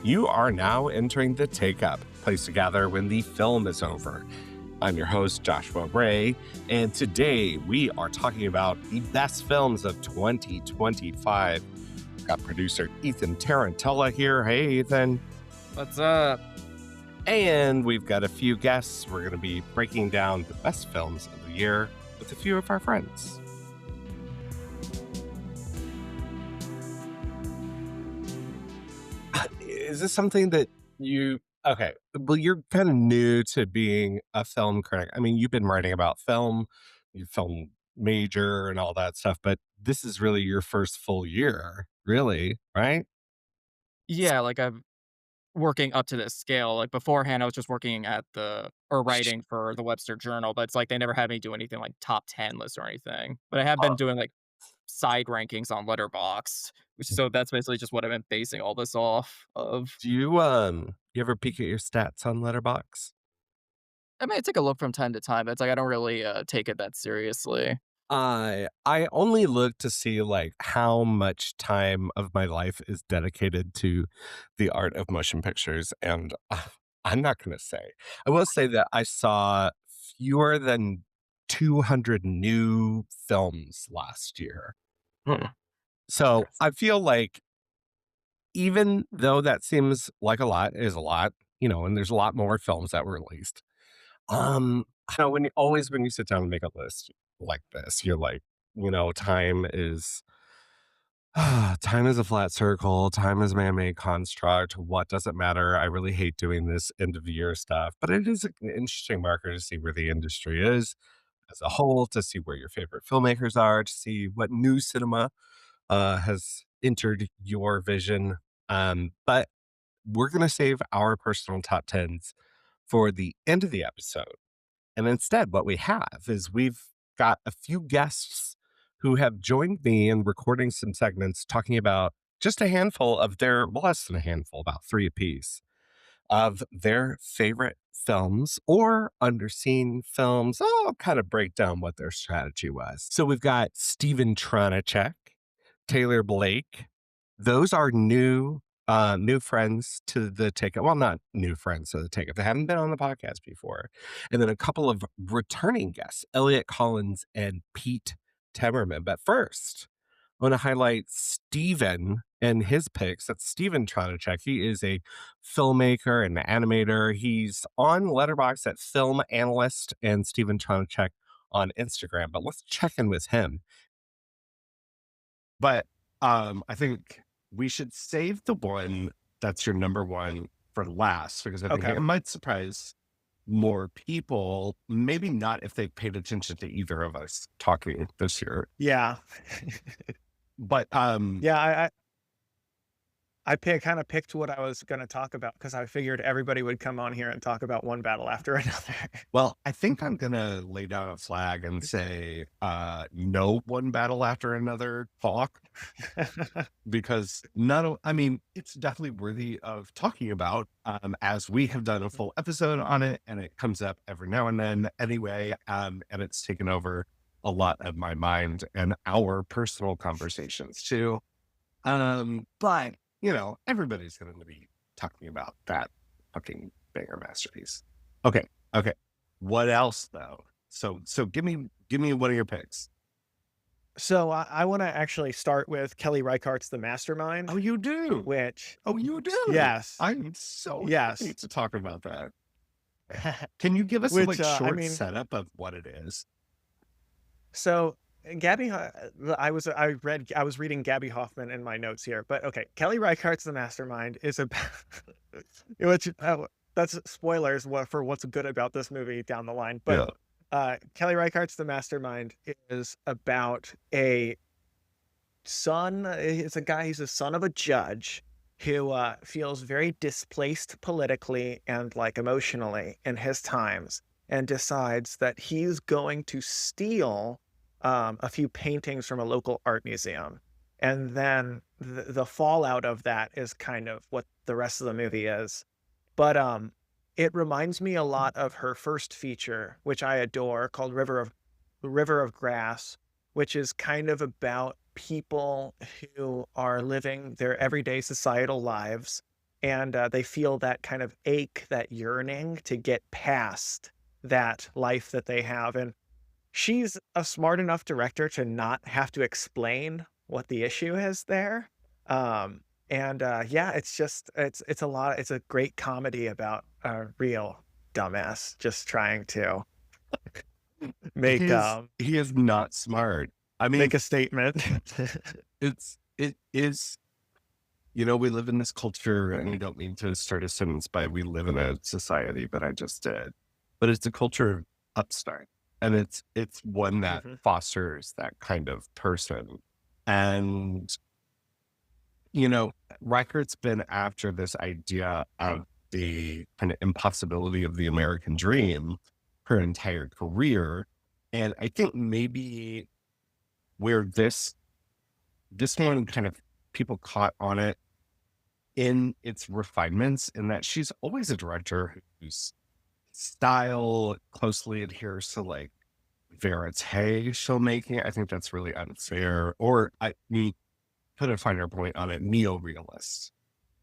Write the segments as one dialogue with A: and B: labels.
A: You are now entering the Take Up, place to gather when the film is over. I'm your host, Joshua Ray, and today we are talking about the best films of 2025. We've got producer Ethan Tarantella here. Hey, Ethan.
B: What's up?
A: And we've got a few guests. We're going to be breaking down the best films of the year with a few of our friends. Is this something that okay, well, you're kind of new to being a film critic. I mean, you've been writing about film, you film major and all that stuff, but this is really your first full year, really, right?
B: Yeah, like I'm working up to this scale. Like beforehand, I was just working at writing for the Webster Journal, but it's like they never had me do anything like top 10 lists or anything. But I have been doing like side rankings on Letterboxd, so that's basically just what I've been basing all this off of.
A: You ever peek at your stats on Letterbox?
B: I mean, I take a look from time to time, but it's like I don't really take it that seriously.
A: I only look to see like how much time of my life is dedicated to the art of motion pictures, and I'm not going to say. I will say that I saw fewer than 200 new films last year.
B: Hmm.
A: So I feel like even though that seems like a lot, is a lot, and there's a lot more films that were released. When you sit down and make a list like this, you're like, time is time is a flat circle, time is a man-made construct. What does it matter? I really hate doing this end of the year stuff, but it is an interesting marker to see where the industry is as a whole, to see where your favorite filmmakers are, to see what new cinema has entered your vision. But we're going to save our personal top tens for the end of the episode. And instead, what we have is we've got a few guests who have joined me in recording some segments talking about just a handful of less than a handful, about three apiece, of their favorite films or underseen films. I'll kind of break down what their strategy was. So we've got Steven Tranacek, Taylor Blake. Those are new friends to the Take Up. Well, not new friends to the Take Up. They haven't been on the podcast before. And then a couple of returning guests, Elliot Collins and Pete Temerman. But first, I want to highlight Steven and his picks. That's Steven Tranacek. He is a filmmaker and animator. He's on Letterboxd at Film Analyst and Steven Tranacek on Instagram. But let's check in with him. But I think we should save the one that's your number one for last, because I think it might surprise more people. Maybe not if they've paid attention to either of us talking this year.
C: Yeah.
A: But
C: Yeah, I kind of picked what I was going to talk about because I figured everybody would come on here and talk about one battle after another.
A: Well, I think I'm going to lay down a flag and say no one battle after another talk, because it's definitely worthy of talking about, as we have done a full episode on it, and it comes up every now and then anyway, and it's taken over a lot of my mind and our personal conversations too. But everybody's going to be talking about that fucking banger masterpiece. Okay. What else though? So give me one of your picks.
C: So I want to actually start with Kelly Reichardt's The Mastermind.
A: Oh, you do? You do?
C: Yes.
A: I'm so
C: Yes.
A: happy to talk about that. Can you give us a short setup of what it is?
C: So Gabby, I was reading Gabby Hoffman in my notes here, but okay. Kelly Reichardt's The Mastermind is about, which that's spoilers for what's good about this movie down the line. But Kelly Reichardt's The Mastermind is about a son. It's a guy. He's the son of a judge who feels very displaced politically and like emotionally in his times, and decides that he's going to steal a few paintings from a local art museum. And then the fallout of that is kind of what the rest of the movie is. But it reminds me a lot of her first feature, which I adore, called River of Grass, which is kind of about people who are living their everyday societal lives and they feel that kind of ache, that yearning to get past that life that they have. And she's a smart enough director to not have to explain what the issue is there. Yeah, it's just it's a lot. It's a great comedy about a real dumbass just trying to make
A: He is not smart. I mean,
C: make a statement.
A: it is, you know, we live in this culture, and I don't mean to start a sentence by we live in a society, but I just did. But it's a culture of upstart. And it's one that
C: Mhm.
A: fosters that kind of person. And, you know, Reichert's been after this idea of the kind of impossibility of the American dream her entire career. And I think maybe where this one kind of people caught on it in its refinements, in that she's always a director whose style closely adheres to like verite filmmaking. I think that's really unfair. Or I we put a finer point on it, neo-realist.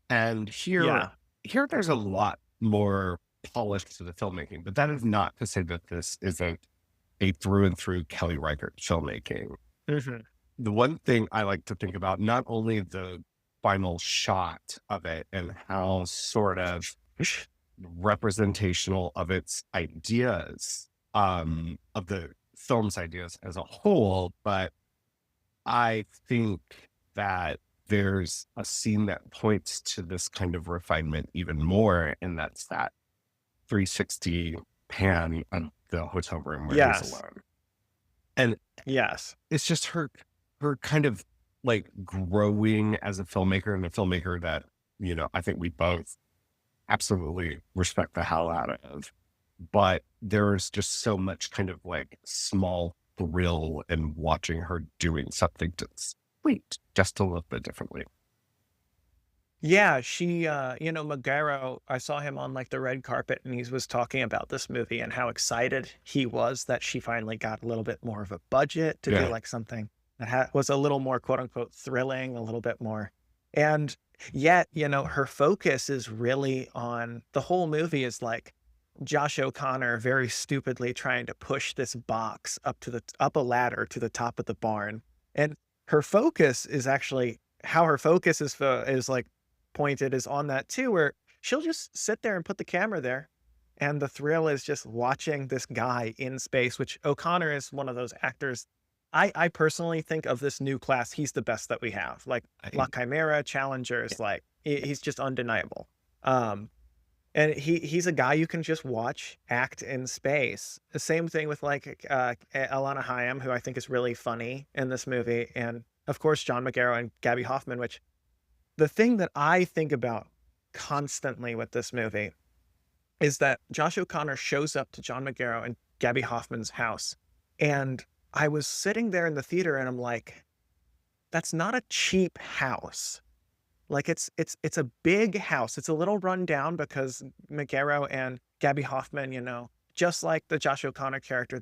A: And
C: Yeah.
A: here there's a lot more polish to the filmmaking, but that is not to say that this isn't a through and through Kelly Reichardt filmmaking.
C: Mhm.
A: The one thing I like to think about, not only the final shot of it and how sort of representational of its ideas, of the film's ideas as a whole, but I think that there's a scene that points to this kind of refinement even more, and that's that 360 pan of the hotel room where he's
C: Yes.
A: alone. And
C: Yes.
A: it's just her kind of like growing as a filmmaker, and a filmmaker that, you know, I think we both absolutely respect the hell out of. But there's just so much kind of like small thrill in watching her doing something just sweet, just a little bit differently.
C: Yeah, Magaro, I saw him on like the red carpet and he was talking about this movie and how excited he was that she finally got a little bit more of a budget to do
A: Yeah.
C: like something that was a little more quote unquote thrilling, a little bit more. And yet, her focus is really on the whole movie is like Josh O'Connor very stupidly trying to push this box up a ladder to the top of the barn. And her focus is actually how her focus is like pointed is on that too, where she'll just sit there and put the camera there. And the thrill is just watching this guy in space, which O'Connor is one of those actors. I personally think of this new class, he's the best that we have. Like La
A: I,
C: Chimera, Challenger is like he's just undeniable. Um, and he's a guy you can just watch act in space. The same thing with like Alana Hayam, who I think is really funny in this movie, and of course John McGarrow and Gabby Hoffman. Which the thing that I think about constantly with this movie is that Josh O'Connor shows up to John McGarrow and Gabby Hoffman's house, and I was sitting there in the theater, and I'm like, that's not a cheap house. Like, it's a big house. It's a little run down because McGarrow and Gabby Hoffman, just like the Josh O'Connor character,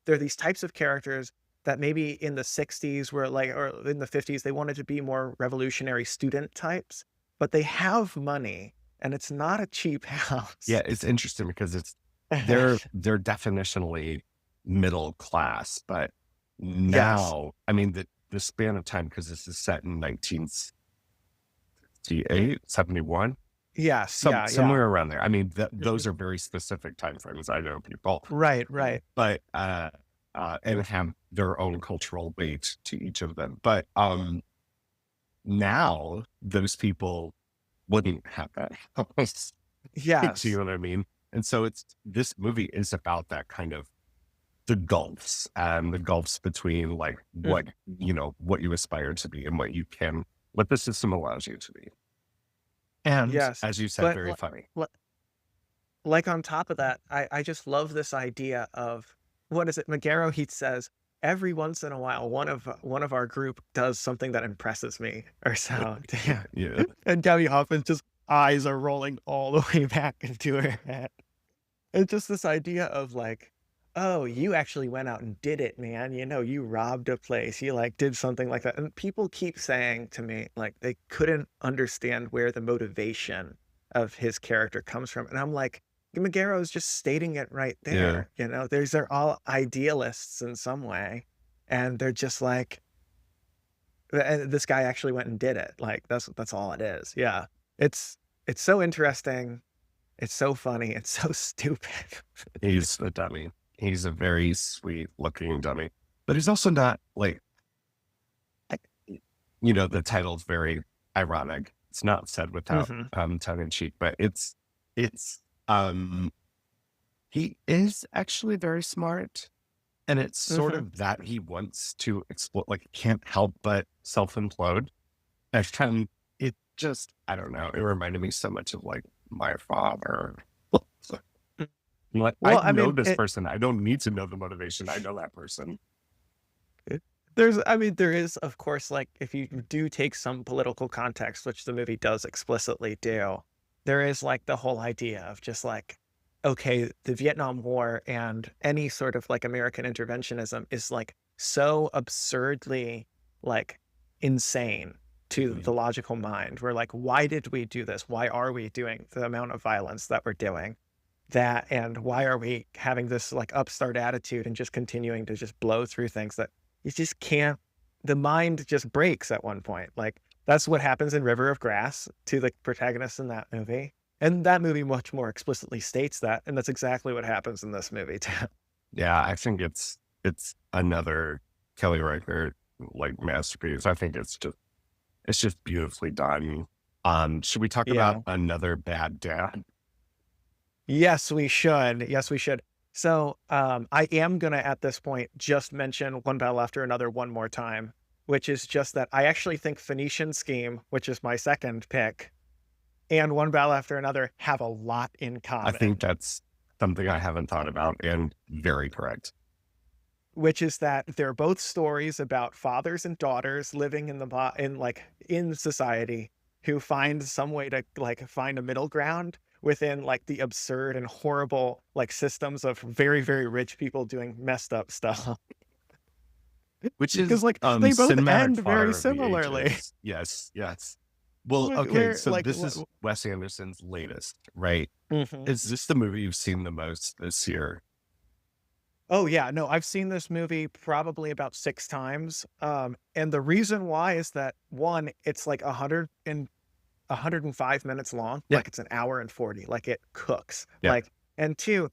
C: they're these types of characters that maybe in the '60s were like, or in the '50s, they wanted to be more revolutionary student types, but they have money, and it's not a cheap house.
A: yeah, it's interesting because they're definitionally middle class, but
C: Yes.
A: now, I mean, the span of time, because this is set in 1968, 71,
C: Yes. Yeah, yeah.
A: somewhere around there. I mean, those are very specific time frames. I know people,
C: Right, right.
A: but and have their own cultural weight to each of them. But now those people wouldn't have that house. Do you
C: Yes.
A: know what I mean? And so this movie is about that kind of the gulfs between like what
C: Mhm.
A: what you aspire to be and what the system allows you to be. And
C: Yes.
A: as you said,
C: But
A: very funny.
C: like, on top of that, I just love this idea of what is it? Magaro, he says, "Every once in a while, one of our group does something that impresses me," or so.
A: Yeah, yeah.
C: And Gabby Hoffman's just eyes are rolling all the way back into her head. And just this idea of, like, "Oh, you actually went out and did it, man. You know, you robbed a place. You, like, did something like that." And people keep saying to me, like, they couldn't understand where the motivation of his character comes from. And I'm like, Magaro is just stating it right
A: Yeah.
C: there. You know, they're all idealists in some way. And they're just like, and this guy actually went and did it. Like, that's all it is. Yeah. It's it's so interesting. It's so funny. It's so stupid.
A: He's a dummy. He's a very sweet looking dummy, but he's also not like, the title's very ironic. It's not said without
C: Mhm.
A: tongue in cheek, but it's he is actually very smart. And it's sort
C: Mhm.
A: of that he wants to explode, like, he can't help but self implode. And it just, I don't know, it reminded me so much of like my father.
C: Mm.
A: I'm like, I
C: Well, I
A: know
C: mean,
A: this person. I don't need to know the motivation. I know that person.
C: I mean, there is, of course, like, if you do take some political context, which the movie does explicitly do, there is, like, the whole idea of just like, okay, the Vietnam War and any sort of like American interventionism is like so absurdly like insane to the
A: Mhm.
C: logical mind. We're like, why did we do this? Why are we doing the amount of violence that we're doing? That and why are we having this like upstart attitude and just continuing to just blow through things that you just can't, the mind just breaks at one point. Like that's what happens in River of Grass to the protagonist in that movie. And that movie much more explicitly states that, and that's exactly what happens in this movie too.
A: Yeah, I think it's another Kelly Reichardt like masterpiece. I think it's just beautifully done. Should we talk about
C: Yeah.
A: another bad dad?
C: Yes, we should. Yes, we should. So, I am gonna at this point just mention One Battle After Another one more time, which is just that I actually think Phoenician Scheme, which is my second pick, and One Battle After Another have a lot in
A: I think
C: common,
A: that's something I haven't thought about and very correct.
C: which is that they're both stories about fathers and daughters living in the in like in society who find some way to like find a middle ground within like the absurd and horrible like systems of very, very rich people doing messed up stuff.
A: Which
C: Because
A: is,
C: like they both
A: cinematic
C: end very
A: fodder of the
C: similarly.
A: ages. Yes, yes. Well,
C: Like
A: okay,
C: where
A: so
C: like
A: this is Wes Anderson's latest, right?
C: Mhm.
A: Is this the movie you've seen the most this year?
C: Oh, yeah, no, I've seen this movie probably about 6 times, and the reason why is that, 1, it's like 105 minutes long,
A: Yeah,
C: like, it's an hour and 40, like, it cooks,
A: yeah.
C: like and 2,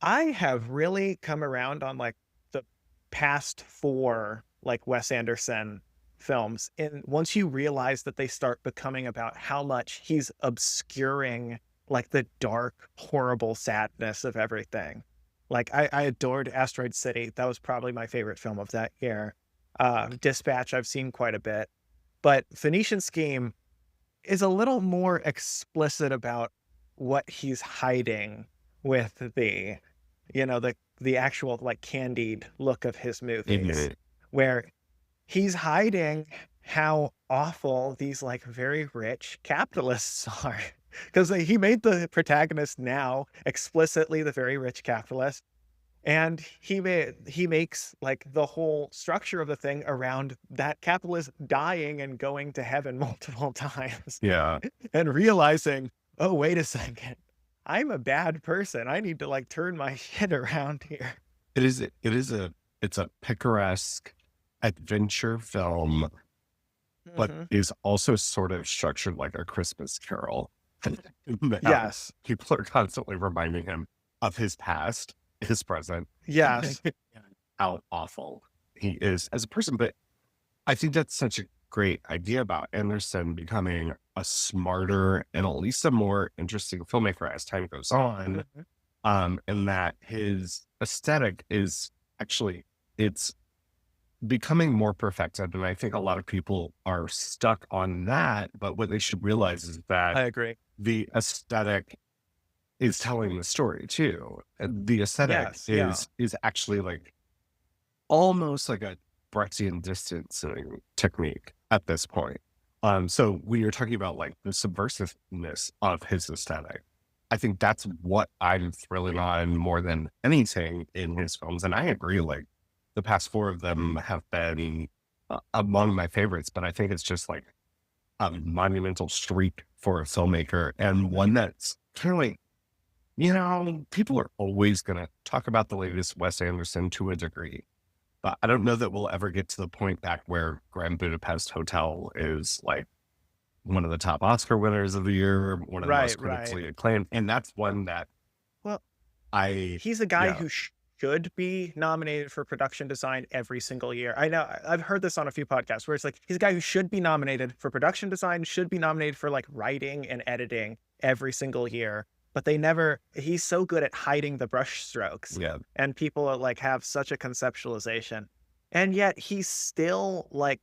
C: I have really come around on, like, the past 4, like, Wes Anderson films, and once you realize that they start becoming about how much he's obscuring, like, the dark, horrible sadness of everything. Like, I adored Asteroid City, that was probably my favorite film of that year. Dispatch, I've seen quite a bit, but Phoenician Scheme is a little more explicit about what he's hiding with the actual, like, candied look of his movies,
A: Mhm.
C: where he's hiding how awful these, like, very rich capitalists are. 'Cause, he made the protagonist now explicitly the very rich capitalist, and he makes, like, the whole structure of the thing around that capitalist dying and going to heaven multiple times
A: Yeah.
C: and realizing, "Oh, wait a second. I'm a bad person. I need to, like, turn my shit around here."
A: It's a picaresque adventure film, but
C: Mhm.
A: is also sort of structured like A Christmas Carol. Now,
C: Yes.
A: people are constantly reminding him of his past, his present,
C: Yes.
A: and how awful he is as a person. But I think that's such a great idea about Anderson becoming a smarter and at least a more interesting filmmaker as time goes on.
C: Mhm.
A: And that his aesthetic is actually, it's becoming more perfected. And I think a lot of people are stuck on that. But what they should realize is that
C: I agree.
A: the aesthetic is telling the story too. And the aesthetic
C: Yes, yeah.
A: is actually like almost like a Brechtian distancing technique at this point. So we are talking about like the subversiveness of his aesthetic. I think that's what I'm thrilling on more than anything in his films. And I agree, like the past four of them have been among my favorites, but I think it's just like a monumental streak for a filmmaker and one that's clearly, people are always going to talk about the latest Wes Anderson to a degree, but I don't know that we'll ever get to the point back where Grand Budapest Hotel is like one of the top Oscar winners of the year, one of the most
C: Right, right.
A: critically acclaimed. And that's one that
C: Well,
A: I,
C: he's a guy
A: yeah,
C: who should be nominated for production design every single year. I know I've heard this on a few podcasts where it's like he's a guy who should be nominated for production design, should be nominated for like writing and editing every single year, but they never. He's so good at hiding the brush strokes,
A: yeah,
C: and people like have such a conceptualization, and yet he's still like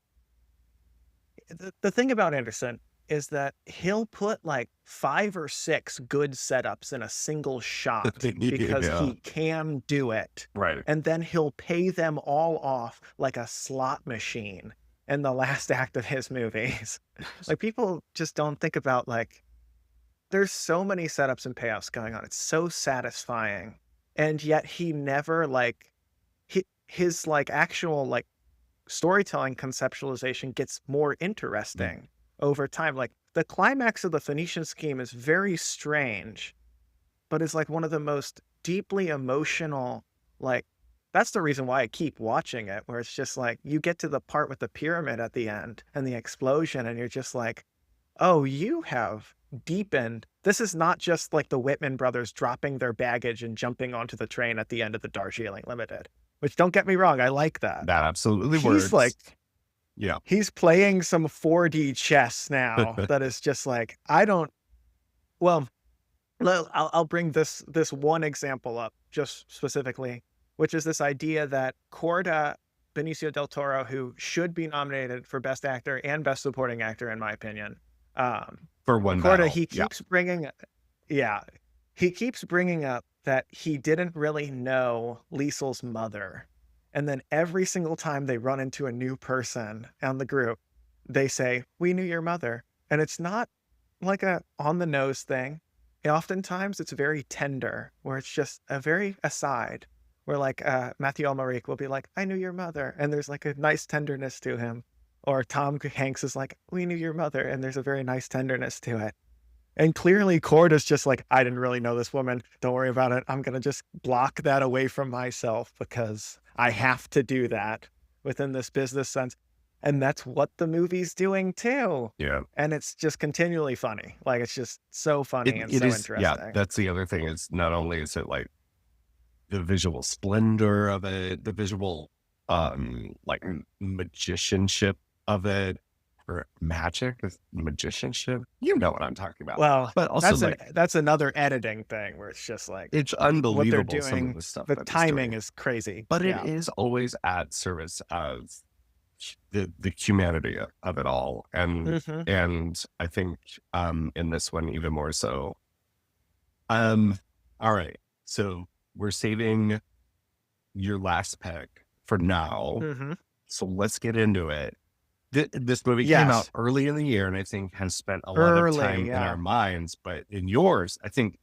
C: the thing about Anderson is that he'll put like 5 or 6 good setups in a single shot because
A: yeah,
C: he can do it.
A: right.
C: And then he'll pay them all off like a slot machine in the last act of his movies. Like people just don't think about like there's so many setups and payoffs going on. It's so satisfying. And yet he never like his like actual like storytelling conceptualization gets more interesting over time. Like the climax of the Phoenician scheme is very strange, but it's like one of the most deeply emotional, like that's the reason why I keep watching it, where it's just like you get to the part with the pyramid at the end and the explosion, and you're just like, oh, you have deepened. This is not just like the Whitman brothers dropping their baggage and jumping onto the train at the end of the Darjeeling Limited, which don't get me wrong, I like that.
A: That absolutely
C: He's like,
A: works. Yeah.
C: he's playing some 4D chess now that is just like, I don't, well, I'll bring this one example up just specifically, which is this idea that Corda, Benicio del Toro, who should be nominated for Best Actor and Best Supporting Actor, in my opinion.
A: For one
C: Corda,
A: battle.
C: he
A: Yeah.
C: keeps bringing, yeah, he keeps bringing up that he didn't really know Liesel's mother. And then every single time they run into a new person on the group, they say, "We knew your mother." And it's not like a on the nose thing. Oftentimes it's very tender, where it's just a very aside, where like Matthew Almaric will be like, "I knew your mother," and there's like a nice tenderness to him. Or Tom Hanks is like, "We knew your mother," and there's a very nice tenderness to it. And clearly Corda's just like, "I didn't really know this woman. Don't worry about it. I'm gonna just block that away from myself because I have to do that within this business sense." And that's what the movie's doing too.
A: Yeah.
C: And it's just continually funny. Like it's just so funny and
A: It
C: so
A: is, yeah,
C: interesting.
A: that's the other thing is not only is it like the visual splendor of it, the visual like magicianship of it, or magic is magicianship. You know what I'm talking about.
C: Well,
A: But also like
C: that's another editing thing where it's just like
A: it's
C: what they're
A: unbelievable some of
C: doing.
A: the stuff
C: The
A: that he's
C: timing
A: doing.
C: is crazy.
A: But it
C: Yeah.
A: is always at service of the humanity of it all.
C: Hmm.
A: And I think in this one even more so. All right. So we're saving your last pick for now.
C: Hmm.
A: So let's get into it. This movie came out
C: Yes.
A: early in the year and I think has spent a lot of
C: Early,
A: time in
C: yeah.
A: our minds, but in yours, I think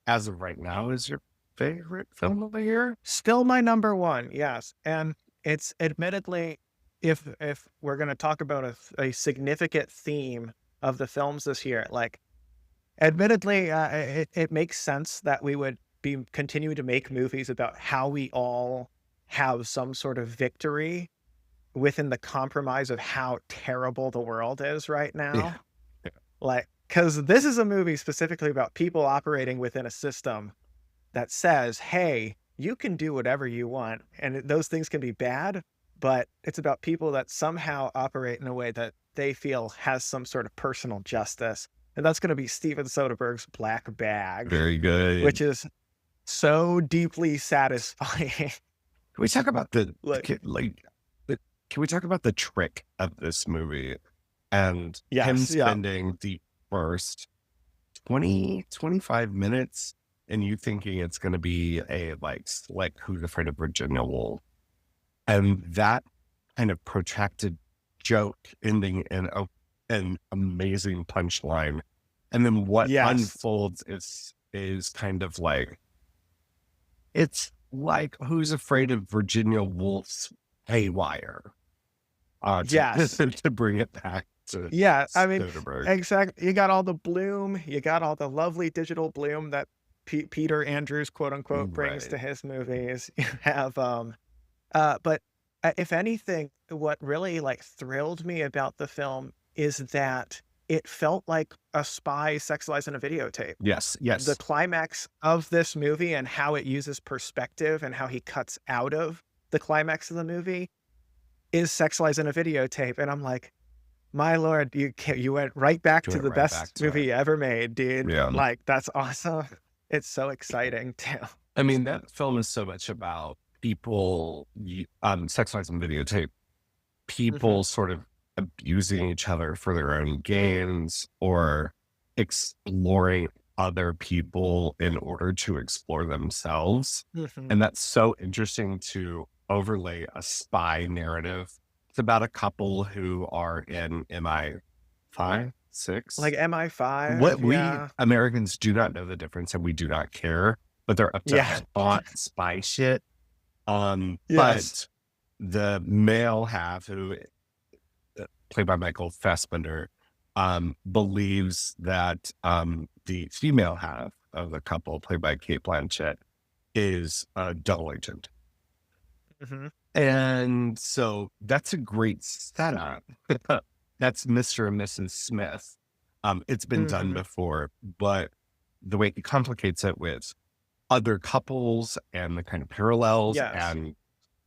A: as of right now is your favorite film of the year.
C: Still my number one, yes. And it's admittedly, if we're gonna talk about a significant theme of the films this year, like admittedly, it makes sense that we would be continuing to make movies about how we all have some sort of victory within the compromise of how terrible the world is right
A: Yeah.
C: now. Like, because this is a movie specifically about people operating within a system that says, hey, you can do whatever you want. And those things can be bad, but it's about people that somehow operate in a way that they feel has some sort of personal justice. And that's going to be Steven Soderbergh's Black Bag,
A: Very good.
C: which is so deeply satisfying.
A: Can we talk about
C: Like,
A: can we talk about the trick of this movie and him
C: yes, yeah.
A: spending the first 20, 25 minutes and you thinking it's going to be a like slick Who's Afraid of Virginia Woolf, and that kind of protracted joke ending in an amazing punchline, and then what
C: Yes.
A: unfolds is is kind of like, it's like Who's Afraid of Virginia Woolf's Haywire,
C: Yes.
A: to bring it back to
C: Yeah, I mean,
A: Soderbergh.
C: exactly. You got all the bloom, you got all the lovely digital bloom that Peter Andrews, quote unquote, brings
A: Right.
C: to his movies. You have, but if anything, what really like thrilled me about the film is that it felt like a spy sexualized in a videotape.
A: Yes,
C: The
A: yes.
C: climax of this movie and how it uses perspective and how he cuts out of the climax of the movie is sexualized in a videotape. And I'm like, my lord, you went right back
A: Do
C: to
A: it
C: the
A: right back
C: best
A: to it.
C: movie ever made, dude.
A: Yeah.
C: Like, that's awesome. It's so exciting too.
A: I mean, that film is so much about people, sexualizing videotape,
C: Mhm.
A: people sort of abusing each other for their own gains or exploring other people in order to explore themselves.
C: Mhm.
A: And that's so interesting to overlay a spy narrative. It's about a couple who are in MI5,
C: Like
A: 6. What
C: MI5,
A: we
C: yeah.
A: Americans do not know the difference and we do not care, but they're up to
C: Yeah.
A: hot spy shit.
C: Yes.
A: But the male half, who played by Michael Fassbender, believes that the female half of the couple, played by Kate Blanchett, is a double agent.
C: Mhm.
A: And so that's a great setup. That's Mr. and Mrs. Smith. It's been done
C: Mhm.
A: before, but the way he complicates it with other couples and the kind of parallels
C: Yes.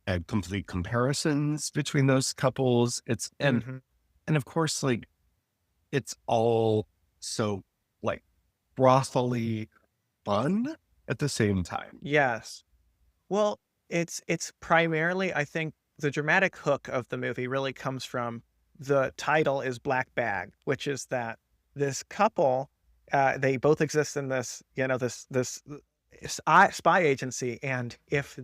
A: and complete comparisons between those couples,
C: Mhm.
A: and of course, like, it's all so, like, brothily fun at the same time.
C: Yes. Well, it's primarily, I think, the dramatic hook of the movie really comes from the title is Black Bag, which is that this couple, they both exist in this, spy agency, and if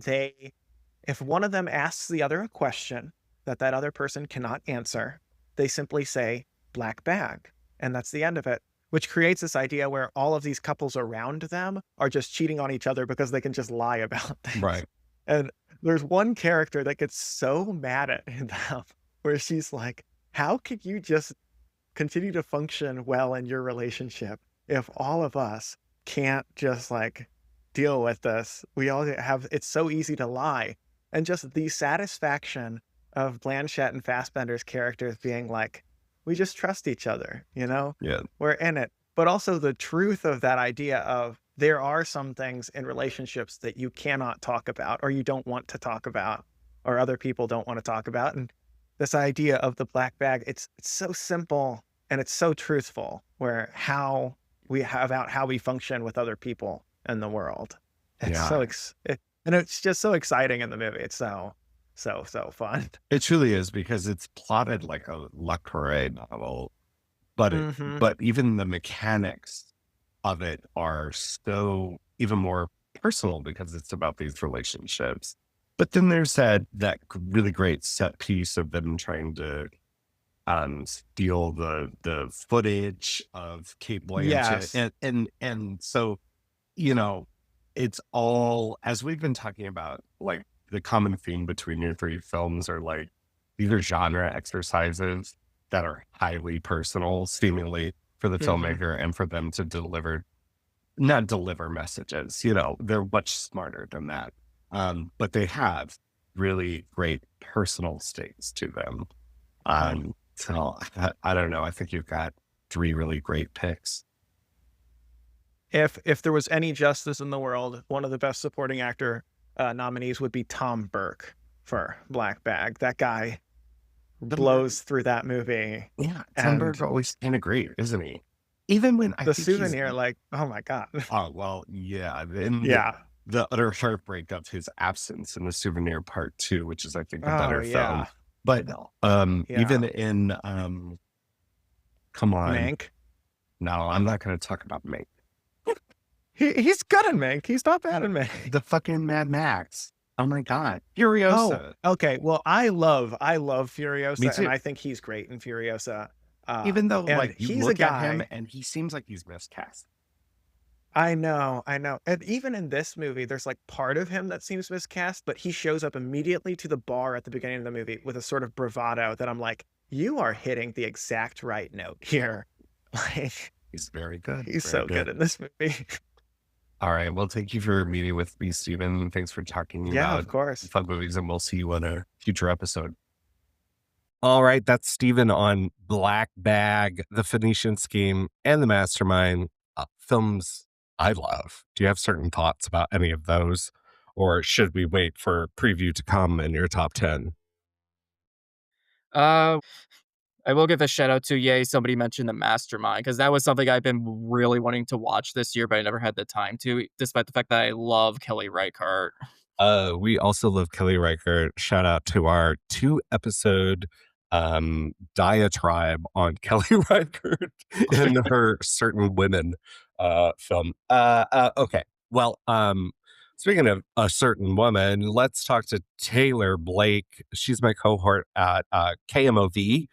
C: one of them asks the other a question that that other person cannot answer, they simply say black bag, and that's the end of it. Which creates this idea where all of these couples around them are just cheating on each other because they can just lie about things.
A: Right.
C: And there's one character that gets so mad at them where she's like, "How could you just continue to function well in your relationship if all of us can't just like deal with this? We all have it's so easy to lie." And just the satisfaction of Blanchett and Fassbender's characters being like, we just trust each other, you know?
A: Yeah.
C: We're in it. But also the truth of that idea of there are some things in relationships that you cannot talk about or you don't want to talk about or other people don't want to talk about. And this idea of the black bag, it's so simple and it's so truthful where how we have out how we function with other people in the world. It's so
A: Yeah.
C: and it's just so exciting in the movie. It's so fun.
A: It truly is because it's plotted like a Le Carre novel,
C: Mhm.
A: but even the mechanics of it are so even more personal because it's about these relationships. But then there's that really great set piece of them trying to steal the footage of Kate Blanchett,
C: Yes.
A: and so, you know, it's all, as we've been talking about, like, the common theme between your three films are like these are genre exercises that are highly personal, seemingly, for the
C: Mhm.
A: filmmaker and for them to not deliver messages. You know, they're much smarter than that. But they have really great personal stakes to them. So I don't know. I think you've got three really great picks.
C: If there was any justice in the world, one of the best supporting actor, nominees would be Tom Burke for Black Bag. That guy
A: Thunberg,
C: blows through that movie,
A: yeah,
C: and
A: Thunberg always kind of great, isn't he? Even when I
C: The
A: think he's,
C: Souvenir, like, oh my god.
A: oh well, yeah, then
C: Yeah.
A: the utter heartbreak of his absence in the Souvenir Part 2, which is I think the
C: Oh,
A: better film.
C: yeah.
A: But even
C: Yeah.
A: in come on,
C: Mank.
A: no, I'm not going to talk about Mank.
C: He's good in Mank. He's not bad in Mank.
A: The fucking Mad Max. Oh my God.
C: Oh,
A: Furiosa.
C: okay. Well, I love
A: Me
C: Furiosa, and
A: too.
C: I think he's great in Furiosa.
A: Even though,
C: And
A: like, you
C: he's a
A: look at him
C: guy
A: and he seems like he's miscast.
C: I know. And even in this movie, there's like part of him that seems miscast, but he shows up immediately to the bar at the beginning of the movie with a sort of bravado that I'm like, you are hitting the exact right note here. Like,
A: He's very good.
C: he's
A: Very
C: so good
A: good.
C: in this movie.
A: All right. Well, thank you for meeting with me, Steven. And thanks for talking
C: Yeah,
A: about
C: of course.
A: fun movies. And we'll see you on a future episode. All right. That's Steven on Black Bag, The Phoenician Scheme, and The Mastermind, films I love. Do you have certain thoughts about any of those? Or should we wait for preview to come in your top 10?
B: Uh, I will give a shout out to yay, somebody mentioned The Mastermind because that was something I've been really wanting to watch this year, but I never had the time to, despite the fact that I love Kelly Reichardt.
A: We also love Kelly Reichert. Shout out to our 2 episode diatribe on Kelly Reichert in her Certain Women film. Okay. Well, speaking of a certain woman, let's talk to Taylor Blake. She's my cohort at KMOV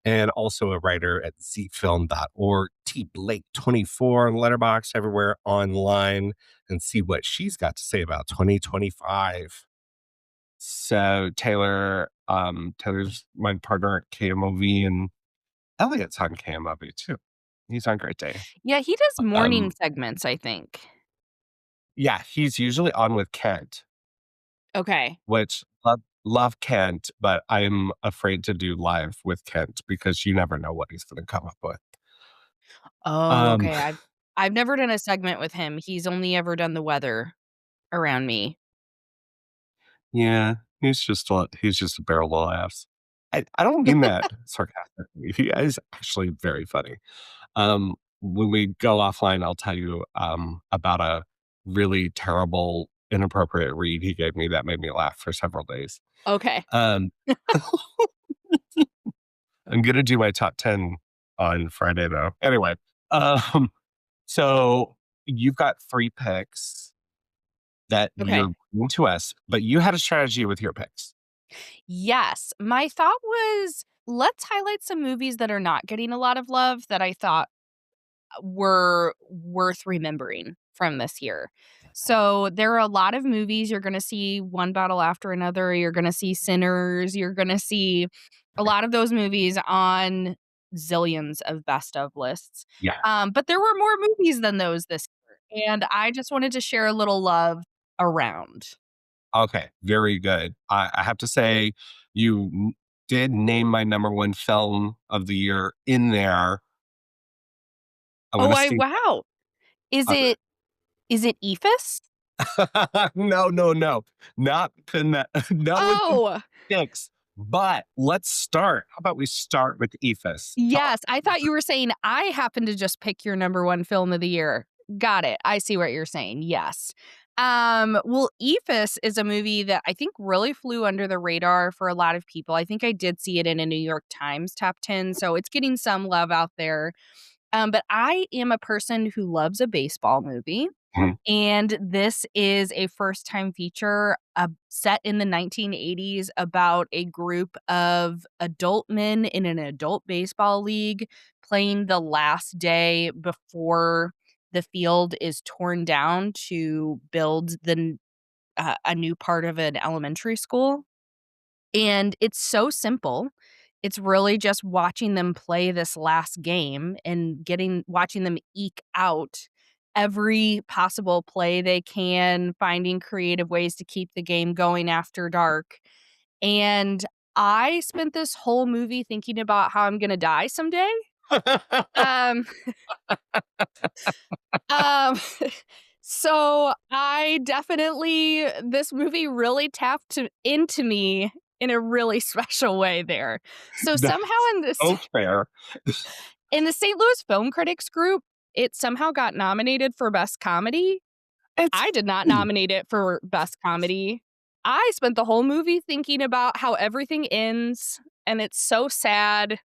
A: and also a writer at zfilm.org. T Blake 24 on Letterboxd, everywhere online, and see what she's got to say about 2025. So Taylor's my partner at KMOV, and Elliot's on KMOV too. He's on Great Day.
D: Yeah, he does morning
A: Um,
D: segments, I think.
A: yeah, he's usually on with Kent,
D: Okay.
A: which love Kent, but I'm afraid to do live with Kent because you never know what he's going to come up with.
D: Oh,
A: Um,
D: okay. I've never done a segment with him. He's only ever done the weather around me.
A: yeah, he's just a barrel of laughs. I don't mean that sarcastically. He is actually very funny. When we go offline, I'll tell you about a really terrible, inappropriate read he gave me that made me laugh for several days.
D: Okay.
A: Um, I'm gonna do my top 10 on Friday though. Anyway, um, so you've got 3 picks that
D: Okay.
A: you're bringing to us, but you had a strategy with your picks.
D: Yes. My thought was let's highlight some movies that are not getting a lot of love that I thought were worth remembering from this year. So there are a lot of movies. You're going to see One Battle After Another. You're going to see Sinners. You're going to see a lot of those movies on zillions of best of lists.
A: Yeah.
D: But there were more movies than those this year. And I just wanted to share a little love around.
A: Okay. Very good. I have to say, did name my number 1 film of the year in there. I want
D: Oh,
A: to see.
D: wow. Is
A: Uh,
D: it Ephus?
A: no, no, no. Not pin that. Not with the
D: Oh,
A: picks. But let's start. How about we start with Ephus?
D: yes. I thought you were saying I happen to just pick your number 1 film of the year. Got it. I see what you're saying. Yes. Well, Ephus is a movie that I think really flew under the radar for a lot of people. I think I did see it in a New York Times top 10, so it's getting some love out there. But I am a person who loves a baseball movie.
A: Mhm.
D: And this is a first time feature set in the 1980s about a group of adult men in an adult baseball league playing the last day before the field is torn down to build a new part of an elementary school. And it's so simple. It's really just watching them play this last game and watching them eke out every possible play they can, finding creative ways to keep the game going after dark. And I spent this whole movie thinking about how I'm gonna die someday. Um, um, so I definitely this movie really into me in a really special way there. So
A: That's
D: somehow
A: so fair.
D: in the St. Louis Film Critics Group, it somehow got nominated for Best Comedy.
A: It's
D: I did not
A: funny.
D: nominate it for Best Comedy. I spent the whole movie thinking about how everything ends, and it's so sad.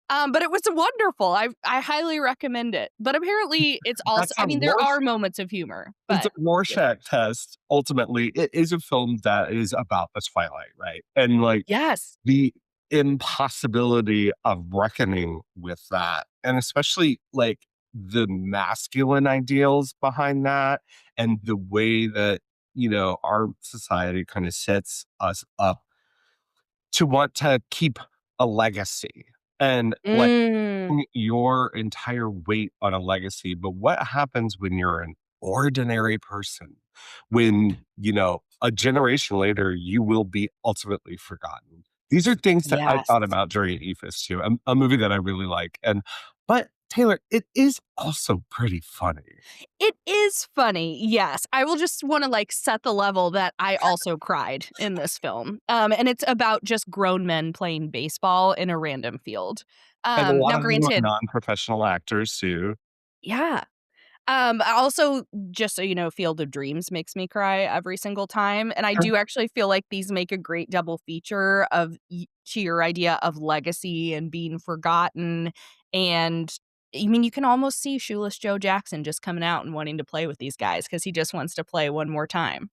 D: But it was wonderful. I highly recommend it. But apparently, it's also.
A: That's
D: I
A: a
D: mean, there
A: Rorsch
D: are moments of humor,
A: it's a
D: but yeah.
A: Rorschach test. Ultimately, it is a film that is about the Twilight, right? And like
D: Yes.
A: the impossibility of reckoning with that. And especially like the masculine ideals behind that and the way that, our society kind of sets us up to want to keep a legacy and like
D: Mm.
A: your entire weight on a legacy. But what happens when you're an ordinary person? When, a generation later, you will be ultimately forgotten. These are things that I
D: Yes.
A: thought about during EFIS too, a movie that I really like. But Taylor, it is also pretty funny.
D: It is funny, yes. I will just wanna, like, set the level that I also cried in this film, and it's about just grown men playing baseball in a random field.
A: And a lot
D: Now
A: of them are
D: granted
A: non-professional actors too.
D: yeah. Also, just so you know, Field of Dreams makes me cry every single time, and I do actually feel like these make a great double feature of to your idea of legacy and being forgotten, and I mean, you can almost see Shoeless Joe Jackson just coming out and wanting to play with these guys because he just wants to play one more time.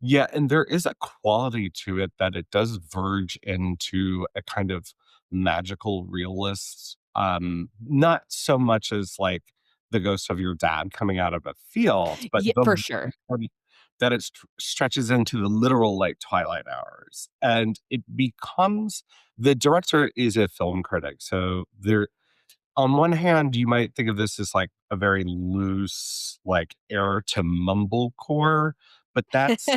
A: Yeah, and there is a quality to it that it does verge into a kind of magical realist, not so much as like the ghost of your dad coming out of a field, but
D: Yeah,
A: the
D: for sure.
A: very that it stretches into the literal like twilight hours, and it becomes the director is a film critic, so there on one hand, you might think of this as like a very loose, like air to mumblecore, but that's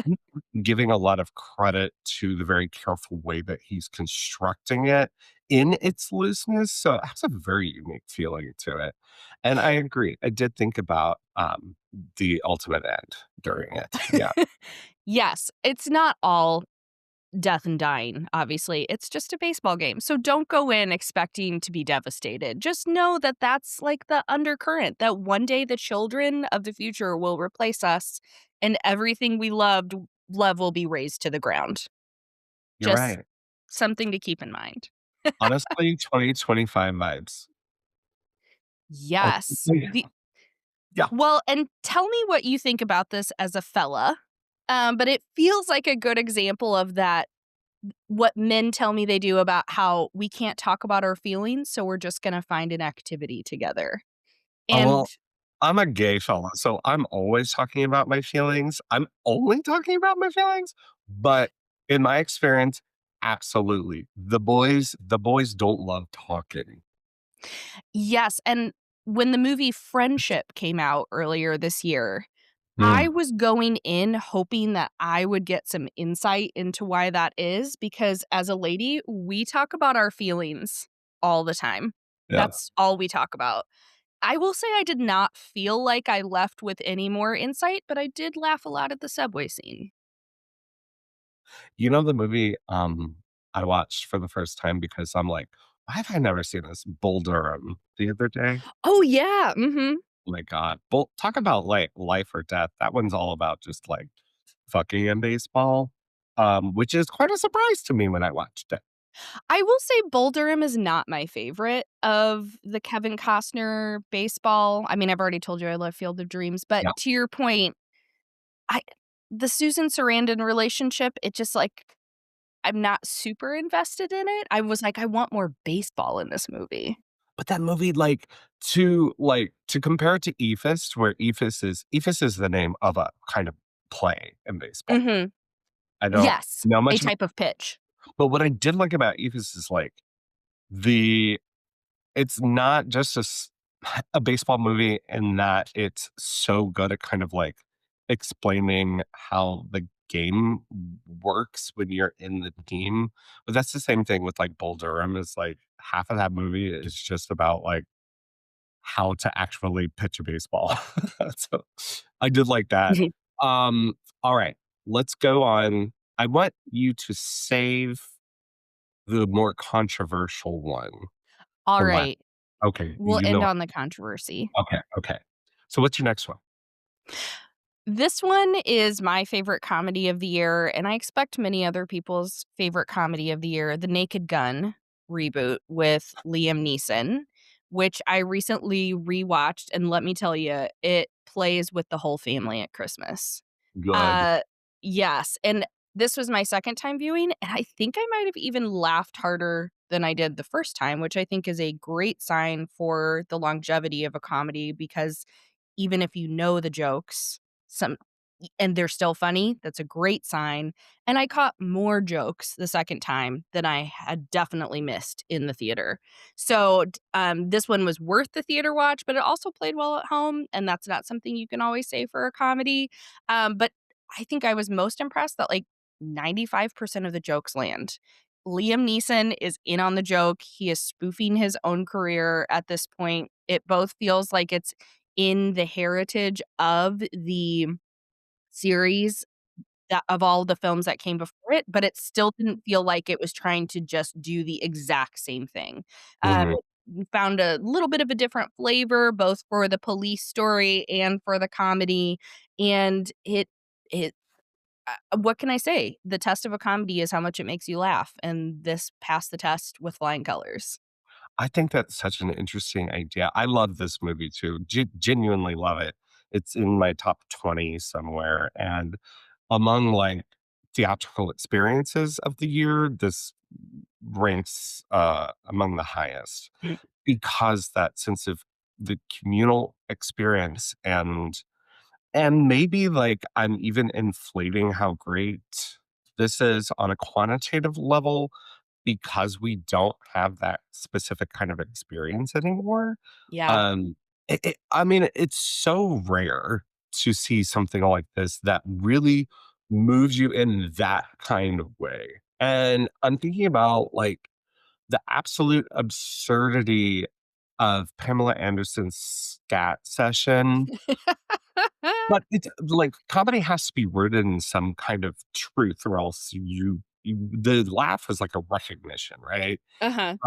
A: giving a lot of credit to the very careful way that he's constructing it in its looseness. So it has a very unique feeling to it. And I agree. I did think about the ultimate end during it. Yeah.
D: Yes, it's not all death and dying, obviously. It's just a baseball game. So don't go in expecting to be devastated. Just know that that's like the undercurrent, that one day the children of the future will replace us and everything we love will be razed to the ground.
A: You're
D: Just
A: right.
D: something to keep in mind.
A: Honestly, 2025 vibes.
D: Yes.
A: Ultimately, yeah.
D: Well, and tell me what you think about this as a fella. But it feels like a good example of that what men tell me they do about how we can't talk about our feelings, so we're just gonna find an activity together.
A: Oh,
D: And
A: well, I'm a gay fella, so I'm always talking about my feelings. I'm only talking about my feelings, but in my experience, absolutely. The boys don't love talking.
D: yes, and when the movie Friendship came out earlier this year, I
A: Mm,
D: was going in hoping that I would get some insight into why that is because as a lady, we talk about our feelings all the time.
A: yeah.
D: That's all we talk about. I will say I did not feel like I left with any more insight, but I did laugh a lot at the subway scene.
A: You know the movie, I watched for the first time because I'm like, "Why have I never seen this?" Bull Durham the other day.
D: Oh, yeah, mhm.
A: Oh my god. Bull talk about, like, life or death. That one's all about just, like, fucking and baseball, which is quite a surprise to me when I watched it.
D: I will say Bull Durham is not my favorite of the Kevin Costner baseball. I mean, I've already told you I love Field of Dreams, but
A: Yeah.
D: to your point, I the Susan Sarandon relationship, it just, like I'm not super invested in it. I was like, "I want more baseball in this movie."
A: But that movie, to compare it to Ephus, where Ephus is the name of a kind of play in baseball.
D: Mhm.
A: I don't
D: Yes,
A: know
D: a
A: much about
D: type of pitch.
A: but what I did like about Ephus is, like, the it's not just a baseball movie in that it's so good at kind of, like, explaining how the game works when you're in the team, but that's the same thing with, like, Bull Durham is, like, half of that movie is just about, like, how to actually pitch a baseball. So, I did like that.
D: Mhm.
A: Um, alright, let's go on. I want you to save the more controversial one for last.
D: Alright,
A: Okay,
D: we'll
A: you
D: end
A: know
D: on the controversy.
A: okay, okay. So what's your next one?
D: This one is my favorite comedy of the year, and I expect many other people's favorite comedy of the year, The Naked Gun reboot with Liam Neeson, which I recently rewatched, and let me tell you, it plays with the whole family at Christmas.
A: Good.
D: Uh, yes, and this was my second time viewing, and I think I might have even laughed harder than I did the first time, which I think is a great sign for the longevity of a comedy because even if you know the jokes, some and they're still funny, that's a great sign. And I caught more jokes the second time than I had definitely missed in the theater. So, this one was worth the theater watch, but it also played well at home, and that's not something you can always say for a comedy. But I think I was most impressed that, like, 95% of the jokes land. Liam Neeson is in on the joke. He is spoofing his own career at this point. It both feels like it's in the heritage of the series that of all the films that came before it, but it still didn't feel like it was trying to just do the exact same thing.
A: Mhm.
D: We found a little bit of a different flavor both for the police story and for the comedy, and it what can I say? The test of a comedy is how much it makes you laugh, and this passed the test with flying colors.
A: I think that's such an interesting idea. I love this movie too. Genuinely love it. It's in my top 20 somewhere. And among like theatrical experiences of the year, this ranks among the highest because that sense of the communal experience and maybe like I'm even inflating how great this is on a quantitative level because we don't have that specific kind of experience anymore.
D: Yeah.
A: Um, I mean, it's so rare to see something like this that really moves you in that kind of way. And I'm thinking about like the absolute absurdity of Pamela Anderson's scat session, but it's like comedy has to be rooted in some kind of truth or else you the laugh is like a recognition, right?
D: Uh-huh.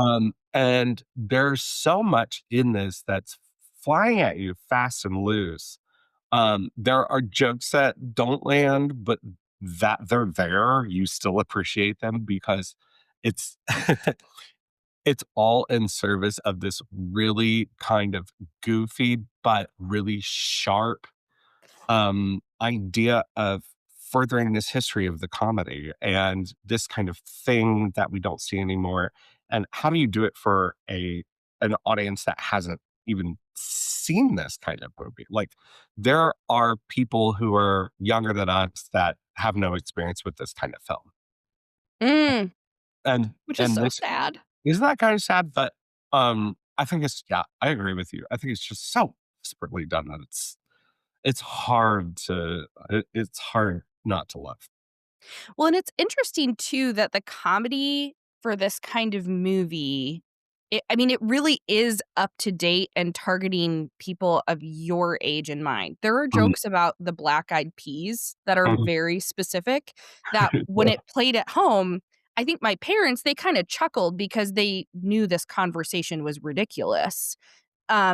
A: And there's so much in this that's flying at you fast and loose. There are jokes that don't land, but that they're there, you still appreciate them because it's it's all in service of this really kind of goofy but really sharp idea of furthering this history of the comedy and this kind of thing that we don't see anymore. And how do you do it for an audience that hasn't even seen this kind of movie? Like there are people who are younger than us that have no experience with this kind of film.
D: Mm,
A: And
D: which is
A: and
D: so
A: this
D: sad.
A: isn't that kind of sad, but I think it's yeah, I agree with you. I think it's just so expertly done that it's hard to it's hard not to love.
D: Well, and it's interesting too that the comedy for this kind of movie, I mean, it really is up to date and targeting people of your age in mind. There are
A: Mm,
D: jokes about the Black Eyed Peas that are
A: mhm.
D: very specific that when
A: Yeah,
D: it played at home, I think my parents, they kind of chuckled because they knew this conversation was ridiculous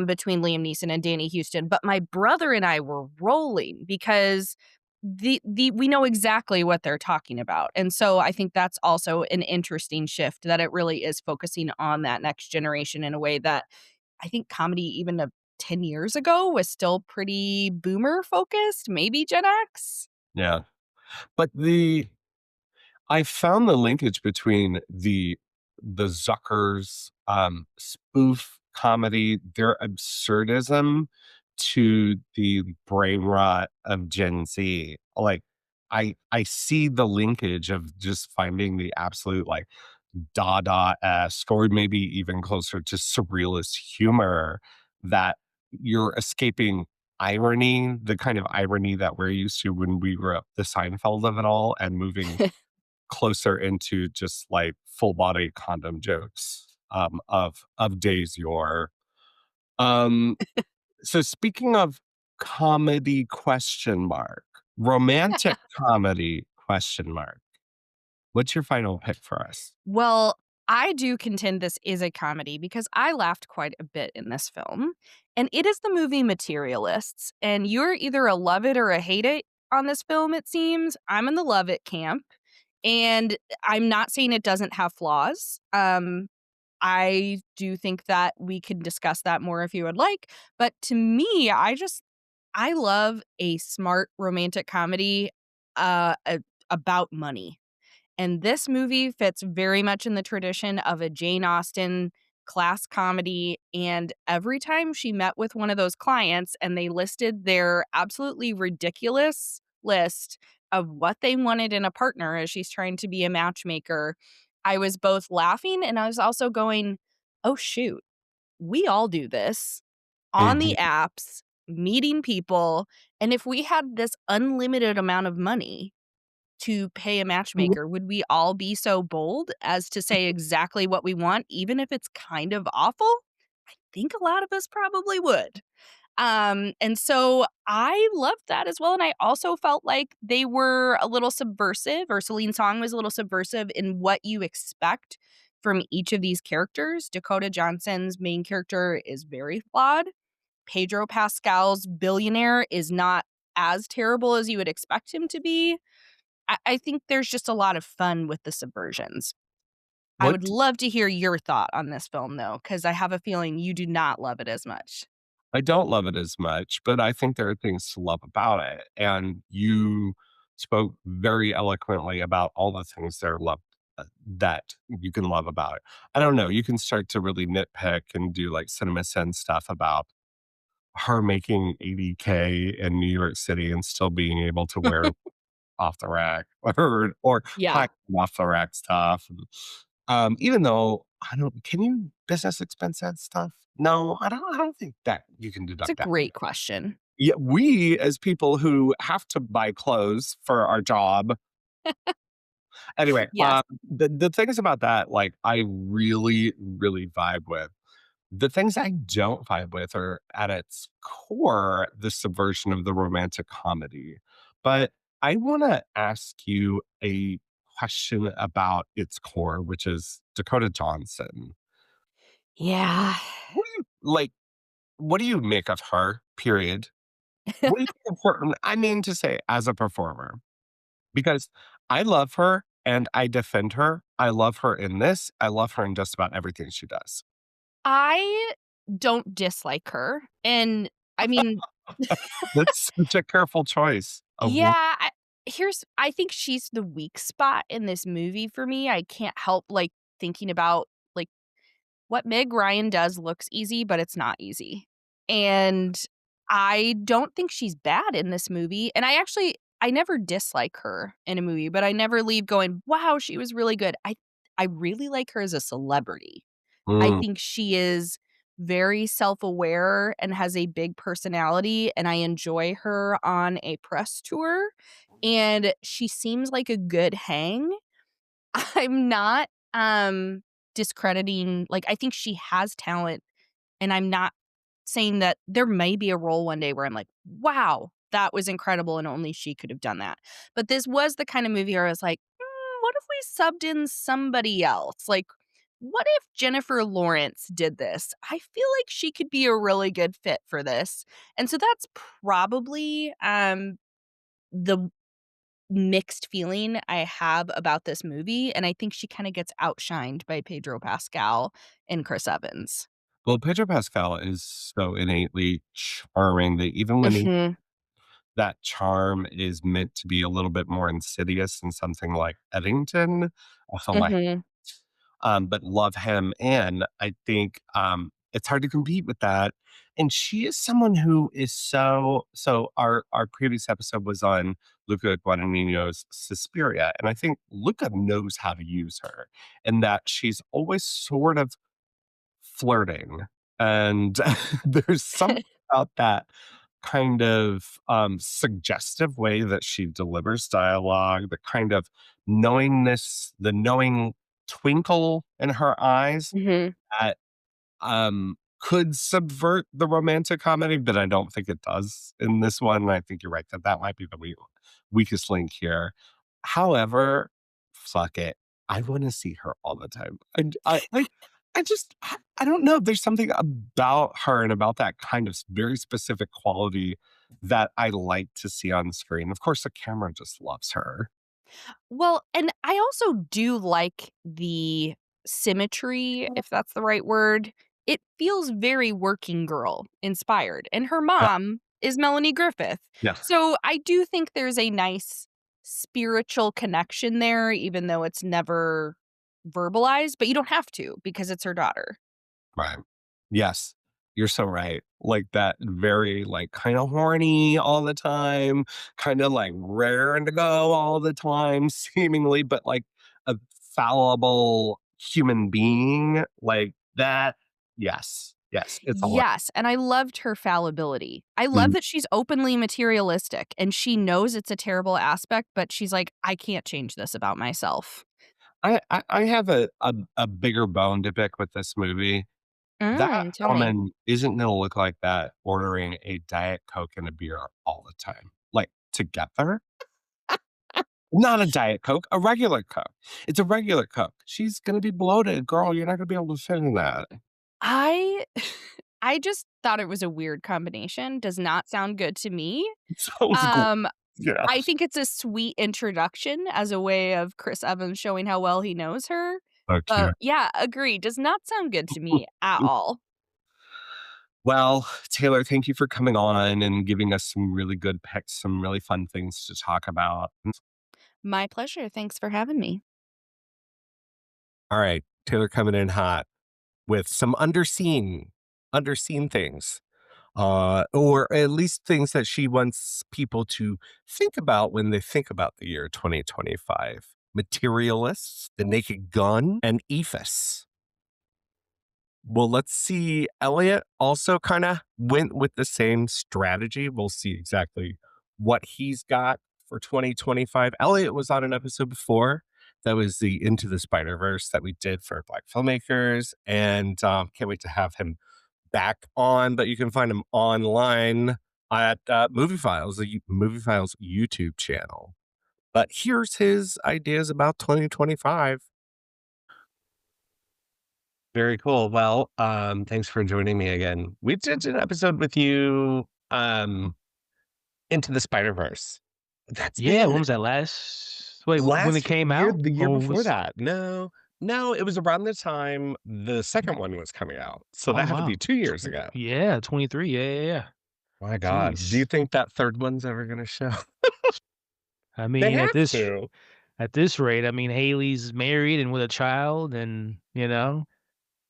D: between Liam Neeson and Danny Houston, but my brother and I were rolling because the we know exactly what they're talking about. And so I think that's also an interesting shift that it really is focusing on that next generation in a way that I think comedy even 10 years ago was still pretty boomer focused, maybe Gen X.
A: yeah. But the I found the linkage between the Zuckers, spoof comedy, their absurdism to the brain rot of Gen Z. Like, I see the linkage of just finding the absolute, like, Dada-esque or maybe even closer to surrealist humor that you're escaping irony, the kind of irony that we're used to when we grew up, the Seinfeld of it all, and moving closer into just like full body condom jokes of days yore. Um, so speaking of comedy question mark, romantic comedy question mark. What's your final pick for us?
D: Well, I do contend this is a comedy because I laughed quite a bit in this film. And it is the movie Materialists. And you're either a love it or a hate it on this film, it seems. I'm in the love it camp. And I'm not saying it doesn't have flaws. I do think that we can discuss that more if you would like. But to me, I love a smart romantic comedy about money And this movie fits very much in the tradition of a Jane Austen class comedy. And every time she met with one of those clients and they listed their absolutely ridiculous list of what they wanted in a partner as she's trying to be a matchmaker, I was both laughing and I was also going, oh, shoot, we all do this on the
A: Mhm.
D: apps, meeting people. And if we had this unlimited amount of money to pay a matchmaker, would we all be so bold as to say exactly what we want, even if it's kind of awful? I think a lot of us probably would. And so I loved that as well. And I also felt like they were a little subversive, or Celine Song was a little subversive in what you expect from each of these characters. Dakota Johnson's main character is very flawed. Pedro Pascal's billionaire is not as terrible as you would expect him to be. I think there's just a lot of fun with the subversions. I would
A: What
D: love to hear your thought on this film, though, because I have a feeling you do not love it as much.
A: I don't love it as much, but I think there are things to love about it. And you spoke very eloquently about all the things that you can love about it. I don't know. You can start to really nitpick and do like cinema sense stuff about her making 80K in New York City and still being able to wear off the rack or
D: Yeah.
A: high off the rack stuff. And, even though I don't, can you business expense that stuff? No, I don't think that you can
D: It's a
A: deduct that.
D: great question.
A: Yeah, we as people who have to buy clothes for our job. Anyway,
D: Yes.
A: the things about that, like I really, really vibe with. The things I don't vibe with are at its core the subversion of the romantic comedy. But I want to ask you a question about its core, which is Dakota Johnson.
D: Yeah.
A: What do you like? What do you make of her? Period. What do you think of her? I mean to say, as a performer, because I love her and I defend her. I love her in this. I love her in just about everything she does.
D: I don't dislike her. And I mean,
A: That's such a careful choice of
D: yeah, I think she's the weak spot in this movie for me. I can't help like thinking about like what Meg Ryan does looks easy, but it's not easy. And I don't think she's bad in this movie. And I never dislike her in a movie, but I never leave going, "Wow, she was really good." I really like her as a celebrity. I
A: Mm.
D: think she is very self-aware and has a big personality, and I enjoy her on a press tour, and she seems like a good hang. I'm not, discrediting like, I think she has talent, and I'm not saying that there may be a role one day where I'm like, "Wow, that was incredible and only she could have done that." But this was the kind of movie where I was like, what if we subbed in somebody else? Like, what if Jennifer Lawrence did this? I feel like she could be a really good fit for this." And so that's probably, the mixed feeling I have about this movie, and I think she kinda gets outshined by Pedro Pascal and Chris Evans.
A: Well, Pedro Pascal is so innately charming that even when
D: Mhm,
A: that charm is meant to be a little bit more insidious in something like Eddington, a film
D: mhm,
A: but love him. And I think it's hard to compete with that. And she is someone who is so. Our previous episode was on Luca Guadagnino's Suspiria, and I think Luca knows how to use her, and that she's always sort of flirting, and there's something about that kind of suggestive way that she delivers dialogue, the kind of knowingness, the knowing twinkle in her eyes
D: mhm.
A: that could subvert the romantic comedy, but I don't think it does in this one. And I think you're right that that might be the weakest link here. However, fuck it. I want to see her all the time. I don't know. There's something about her and about that kind of very specific quality that I like to see on screen. Of course, the camera just loves her.
D: Well, and I also do like the symmetry, if that's the right word. It feels very working girl inspired, and her
A: Uh,
D: mom is Melanie Griffith.
A: yeah.
D: So I do think there's a nice spiritual connection there, even though it's never verbalized, but you don't have to because it's her daughter.
A: Right. Yes. You're so right. Like that very like kind of horny all the time, kind of like raring to go all the time, seemingly, but like a fallible human being like that. Yes. Yes. It's all
D: Yes, and I loved her fallibility. I love
A: Mm.
D: that she's openly materialistic and she knows it's a terrible aspect, but she's like, I can't change this about myself.
A: I have a bigger bone to pick with this movie. That
D: Tell me.
A: woman isn't gonna look like that ordering a Diet Coke and a beer all the time, like, together. Not a Diet Coke, a regular Coke. It's a regular Coke. She's gonna be bloated, girl, you're not gonna be able to fit in that.
D: I I just thought it was a weird combination. Does not sound good to me.
A: Sounds gr
D: Um,
A: yeah.
D: I think it's a sweet introduction as a way of Chris Evans showing how well he knows her.
A: So
D: But
A: cute.
D: yeah, agree. Does not sound good to me at all.
A: Well, Taylor, thank you for coming on and giving us some really good picks, some really fun things to talk about.
D: My pleasure. Thanks for having me.
A: Alright, Taylor coming in hot with some underseen things. Or at least things that she wants people to think about when they think about the year 2025. Materialists, The Naked Gun, and EFIS. Well, let's see. Elliot also kind of went with the same strategy. We'll see exactly what he's got for 2025. Elliot was on an episode before that was the Into the Spider Verse that we did for Black filmmakers, and can't wait to have him back on. But you can find him online at Movie Files, the Movie Files YouTube channel. But here's his ideas about 2025. Very cool. Well, thanks for joining me again. We did an episode with you, Into the Spider-Verse. That's
E: Yeah, when
A: been
E: was that last? Wait, when it
A: last
E: came
A: year,
E: out?
A: the year
E: Or
A: before
E: was
A: that. No, no, it was around the time the second one was coming out. So
E: oh
A: that had to
E: wow.
A: be 2 years ago.
E: Yeah, 23. Yeah.
A: My God. Do you
E: Jeez.
A: think that third one's ever gonna show?
E: I
A: They
E: mean,
A: have to.
E: at this rate, I mean, Haley's married and with a child, and
A: I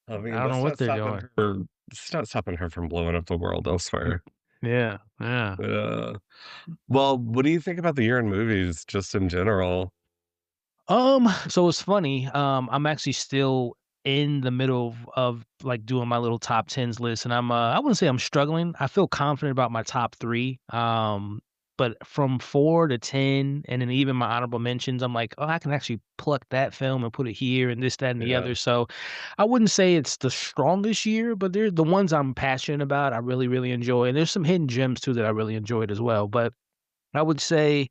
E: I
A: mean,
E: don't know what they're doing.
A: It's not stopping her from blowing up the world elsewhere.
E: Yeah, yeah.
A: Well, what do you think about the year in movies just in general?
E: So it's funny. I'm actually still in the middle of like doing my little top tens list, and I wouldn't say I'm struggling. I feel confident about my top three. But from 4 to 10, and then even my honorable mentions, I'm like, oh, I can actually pluck that film and put it here, and this, that, and the
A: Yeah.
E: other. So I wouldn't say it's the strongest year, but they're the ones I'm passionate about. I really, really enjoy, and there's some hidden gems too that I really enjoyed as well. But I would say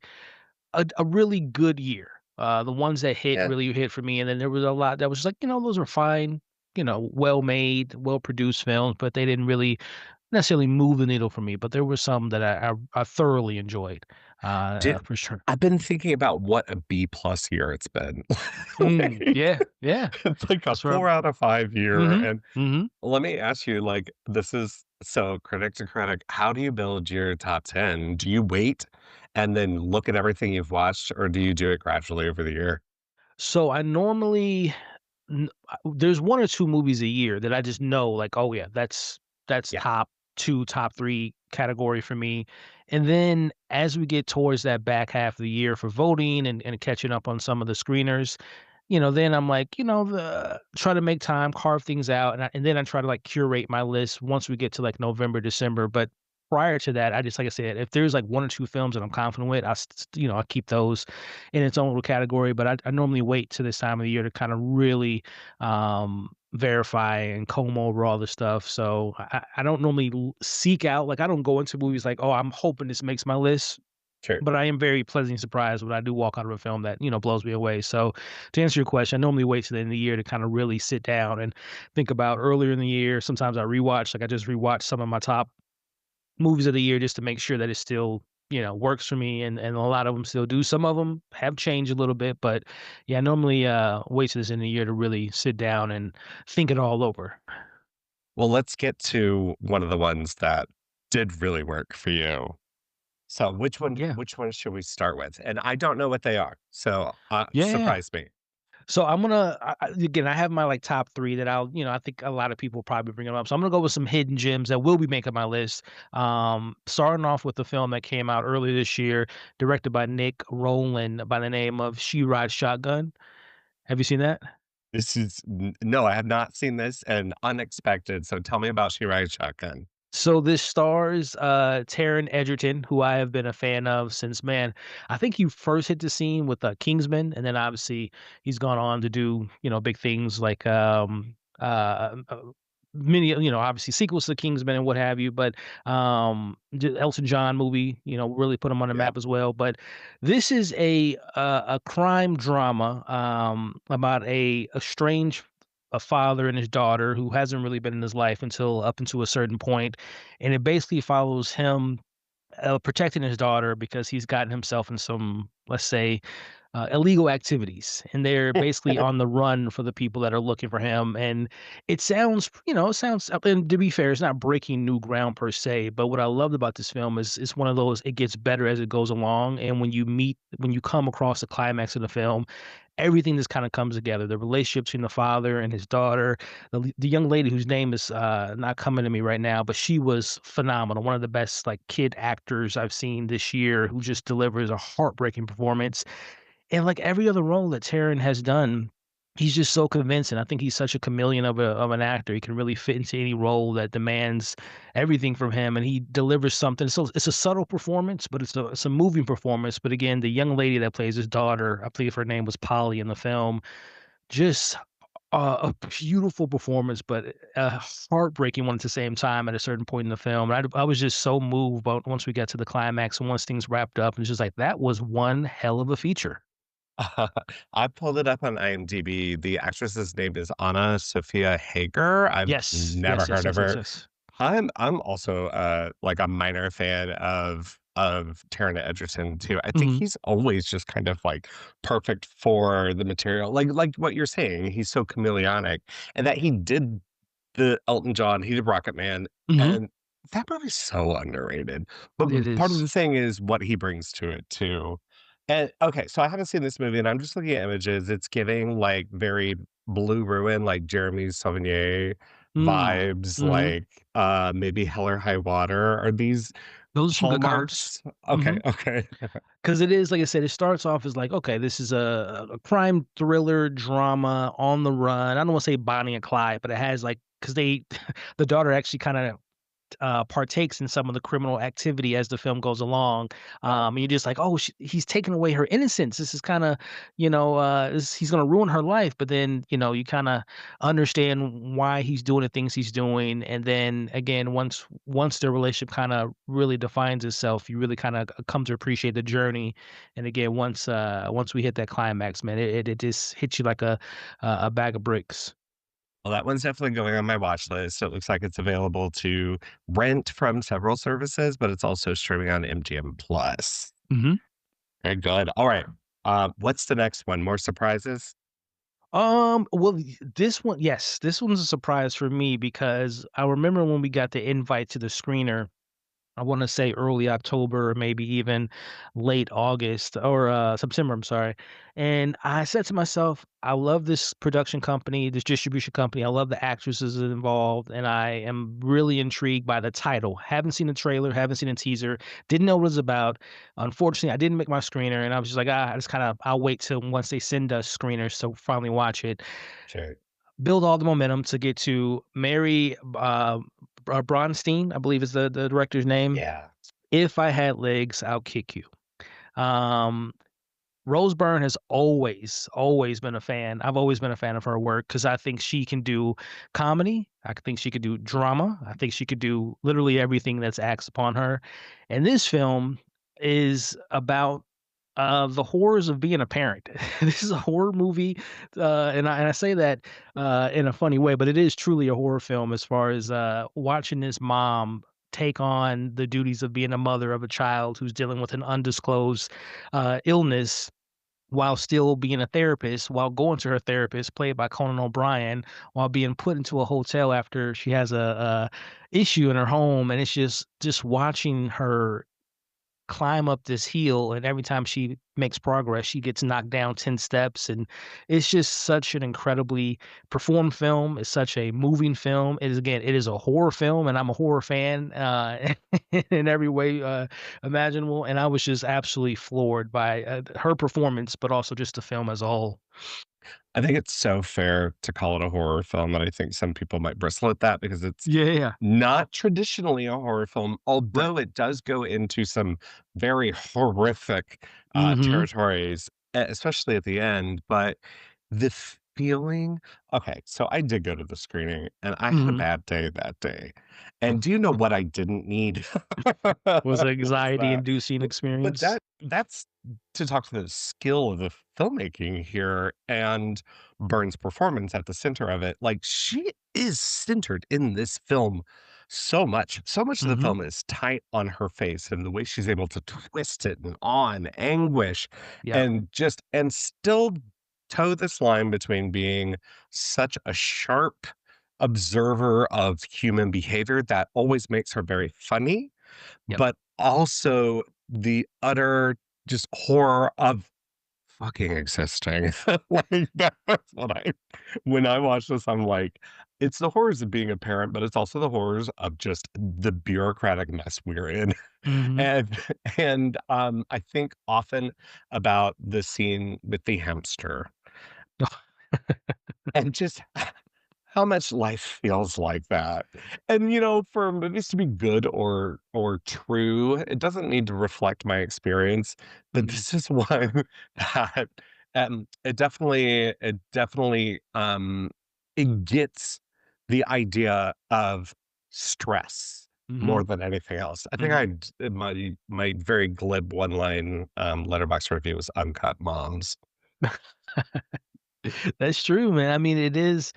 E: a really good year. The ones that hit
A: Yeah.
E: really hit for me, and then there was a lot that was like, those were fine, well made, well produced films, but they didn't really necessarily move the needle for me. But there were some that I thoroughly enjoyed,
A: Did
E: for sure.
A: I've been thinking about what a B plus year it's been. Like,
E: Yeah, yeah,
A: it's like a
E: that's right.
A: 4 out of 5 year.
E: Mm-hmm.
A: And
E: Mm-hmm.
A: let me ask you, like, this is so critic to critic. How do you build your top 10? Do you wait and then look at everything you've watched, or do you do it gradually over the year?
E: So I normally there's 1 or 2 movies a year that I just know, like, oh yeah, that's
A: Yeah.
E: top 2, top 3 category for me. And then as we get towards that back half of the year for voting and catching up on some of the screeners, then I'm like, try to make time, carve things out, and then I try to like curate my list once we get to like November, December. But prior to that, I just like I said, if there's like 1 or 2 films that I'm confident with, I keep those in its own little category. But I normally wait to this time of the year to kind of really verify and comb over all the stuff. So I don't normally seek out, like I don't go into movies like, oh, I'm hoping this makes my list.
A: Sure.
E: But I am very pleasantly surprised when I do walk out of a film that, blows me away. So to answer your question, I normally wait till the end of the year to kind of really sit down and think about earlier in the year. Sometimes I rewatch, like I just rewatched some of my top movies of the year just to make sure that it still, works for me. And a lot of them still do. Some of them have changed a little bit, but yeah, I normally wait till this end of the year to really sit down and think it all over.
A: Well, let's get to one of the ones that did really work for you. So
E: Yeah.
A: which one should we start with? And I don't know what they are, so,
E: Yeah, yeah, yeah.
A: surprise me.
E: So I'm gonna again. I have my like top three that I'll, I think a lot of people probably bring them up. So I'm gonna go with some hidden gems that will be making my list. Starting off with the film that came out earlier this year, directed by Nick Rowland, by the name of She Rides Shotgun. Have you seen that?
A: This is n no, I have not seen this and unexpected, so tell me about She Rides Shotgun.
E: So this stars Taron Egerton, who I have been a fan of since, man, I think he first hit the scene with Kingsman, and then obviously he's gone on to do big things like many obviously sequels to Kingsman and what have you. But Elton John movie, really put him on the
A: Yeah.
E: map as well. But this is a crime drama about a strange a father and his daughter who hasn't really been in his life until up until a certain point, and it basically follows him protecting his daughter because he's gotten himself in some, let's say, illegal activities, and they're basically on the run for the people that are looking for him. And it sounds. And to be fair, it's not breaking new ground per se. But what I loved about this film is it's one of those. It gets better as it goes along, and when you come across the climax of the film, everything just kind of comes together. The relationship between the father and his daughter, the young lady whose name is not coming to me right now, but she was phenomenal. One of the best like kid actors I've seen this year, who just delivers a heartbreaking performance. And like every other role that Taron has done, he's just so convincing. I think he's such a chameleon of an actor. He can really fit into any role that demands everything from him, and he delivers something. So it's a subtle performance, but it's a moving performance. But again, the young lady that plays his daughter, I believe her name was Polly in the film, just a beautiful performance, but a heartbreaking one at the same time at a certain point in the film. And I was just so moved about once we got to the climax and once things wrapped up, and it's just like that was one hell of a feature.
A: I pulled it up on IMDb. The actress's name is Anna Sophia Hager. I've
E: Yes,
A: never
E: yes, yes,
A: heard of
E: yes, yes,
A: her.
E: yes.
A: I'm also, like a minor fan of Taron Egerton too. I think
E: Mhm,
A: he's always just kind of, like, perfect for the material. Like what you're saying, he's so chameleonic, and that he did the Elton John, he did Rocketman,
E: mhm.
A: and that movie's so underrated. But
E: It
A: part of
E: is.
A: the thing is what he brings to it too. And okay, so I haven't seen this movie, and I'm just looking at images. It's giving like very Blue Ruin, like Jeremy Sauvignon
E: Mm.
A: vibes,
E: Mhm.
A: like maybe Hell or High Water. Are these
E: Those are some good comps.
A: hallmarks? Okay,
E: Mhm.
A: okay.
E: 'Cause it is, like I said, it starts off as like, okay, this is a crime thriller drama on the run. I don't wanna say Bonnie and Clyde, but it has like, because they the daughter actually kinda partakes in some of the criminal activity as the film goes along. And you're just like, oh, he's taking away her innocence. This is kind of, he's going to ruin her life. But then, you kind of understand why he's doing the things he's doing. And then again, once the relationship kind of really defines itself, you really kind of come to appreciate the journey. And again, once we hit that climax, man, it just hits you like a bag of bricks.
A: Well, that one's definitely going on my watch list. It looks like it's available to rent from several services, but it's also streaming on MGM Plus.
E: Mhm.
A: Very good. All right. What's the next one? More surprises?
E: Well, this one, yes, this one's a surprise for me because I remember when we got the invite to the screener. I want to say early October or maybe even late August or September, I'm sorry. And I said to myself, I love this production company, this distribution company. I love the actresses involved, and I am really intrigued by the title. Haven't seen a trailer, haven't seen a teaser, didn't know what it was about. Unfortunately, I didn't make my screener, and I was just like, I just kind of, I'll wait till once they send us screeners to finally watch it.
A: Sure.
E: Build all the momentum to get to Mary Bronstein, I believe is the director's name.
A: Yeah.
E: If I had legs, I'll kick you. Um, Rose Byrne has always been a fan. I've always been a fan of her work because I think she can do comedy. I think she could do drama. I think she could do literally everything that's asked upon her. And this film is about the horrors of being a parent. This is a horror movie, and I say that in a funny way, but it is truly a horror film as far as watching this mom take on the duties of being a mother of a child who's dealing with an undisclosed illness while still being a therapist, while going to her therapist, played by Conan O'Brien, while being put into a hotel after she has a issue in her home, and it's just watching her climb up this hill, and every time she makes progress, she gets knocked down 10 steps, and it's just such an incredibly performed film. It's such a moving film. It is again, it is a horror film, and I'm a horror fan, in every way, imaginable, and I was just absolutely floored by, her performance, but also just the film as a whole.
A: I think it's so fair to call it a horror film, and I think some people might bristle at that because it's
E: Yeah, yeah.
A: not traditionally a horror film,
E: Right.
A: although it does go into some very horrific
E: Mhm,
A: territories, especially at the end. But the feeling, okay, so I did go to the screening and I had a
E: mhm.
A: bad day that day. And do you know what I didn't need?
E: Was an
A: Was that.
E: anxiety-inducing
A: But
E: experience?
A: that's to talk to the skill of the filmmaking here and Byrne's performance at the center of it. Like, she is centered in this film so much. So much of the
E: Mhm.
A: film is tight on her face and the way she's able to twist it and on anguish
E: Yep.
A: and just and still toe this line between being such a sharp observer of human behavior that always makes her very funny,
E: Yep.
A: but also the utter just horror of fucking existing. Like, that's what I when I watch this, I'm like, it's the horrors of being a parent, but it's also the horrors of just the bureaucratic mess we're in.
E: Mhm.
A: And I think often about the scene with the hamster and just how much life feels like that. And, for movies to be good or true, it doesn't need to reflect my experience, but
E: Mhm.
A: this is one that, it gets the idea of stress more
E: Mhm.
A: than anything else. I think
E: Mhm.
A: my very glib one-line, letterbox review was "Uncut Moms."
E: That's true, man. I mean, it is,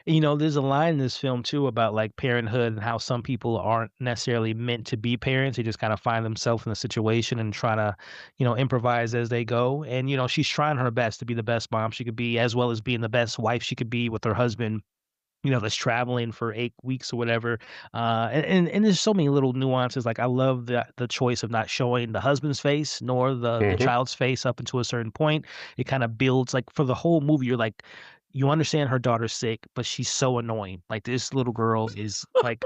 E: there's a line in this film too about like parenthood and how some people aren't necessarily meant to be parents. They just kind of find themselves in a situation and try to, improvise as they go. And, she's trying her best to be the best mom she could be, as well as being the best wife she could be with her husband, that's traveling for 8 weeks or whatever. And there's so many little nuances. Like I love the choice of not showing the husband's face nor the
A: Mhm.
E: child's face up until a certain point. It kind of builds like for the whole movie, you're like, you understand her daughter's sick, but she's so annoying. Like this little girl is like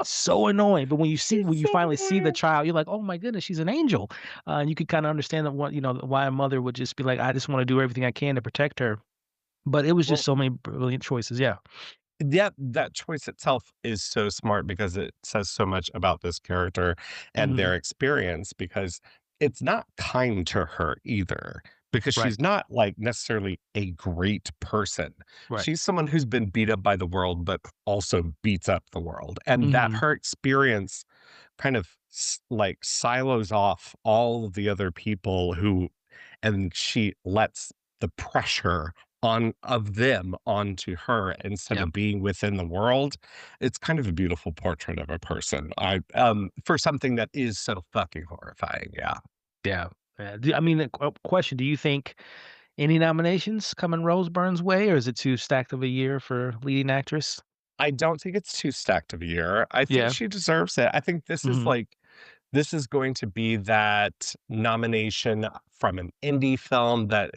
E: so annoying. But when
A: It's
E: you
A: so
E: finally see the
A: annoying.
E: child, you're like, oh my goodness, she's an angel. And you could kind of understand that why a mother would just be like, I just want to do everything I can to protect her. But it was just
A: Well,
E: so many brilliant choices. Yeah.
A: yeah, that choice itself is so smart because it says so much about this character and
E: Hmm.
A: their experience because it's not kind to her either because
E: Right.
A: she's not like necessarily a great person.
E: Right.
A: She's someone who's been beat up by the world but also beats up the world. And that
E: Mhm.
A: her experience kind of like silos off all of the other people who and she lets the pressure on of them onto her instead
E: Yep.
A: of being within the world. It's kind of a beautiful portrait of a person. I for something that is so fucking horrifying. Yeah.
E: Yeah. Yeah. I mean, a question, do you think any nominations coming Rose Byrne's way, or is it too stacked of a year for leading actress?
A: I don't think it's too stacked of a year. I think
E: Yeah.
A: she deserves it. I think
E: Mhm.
A: this is going to be that nomination from an indie film that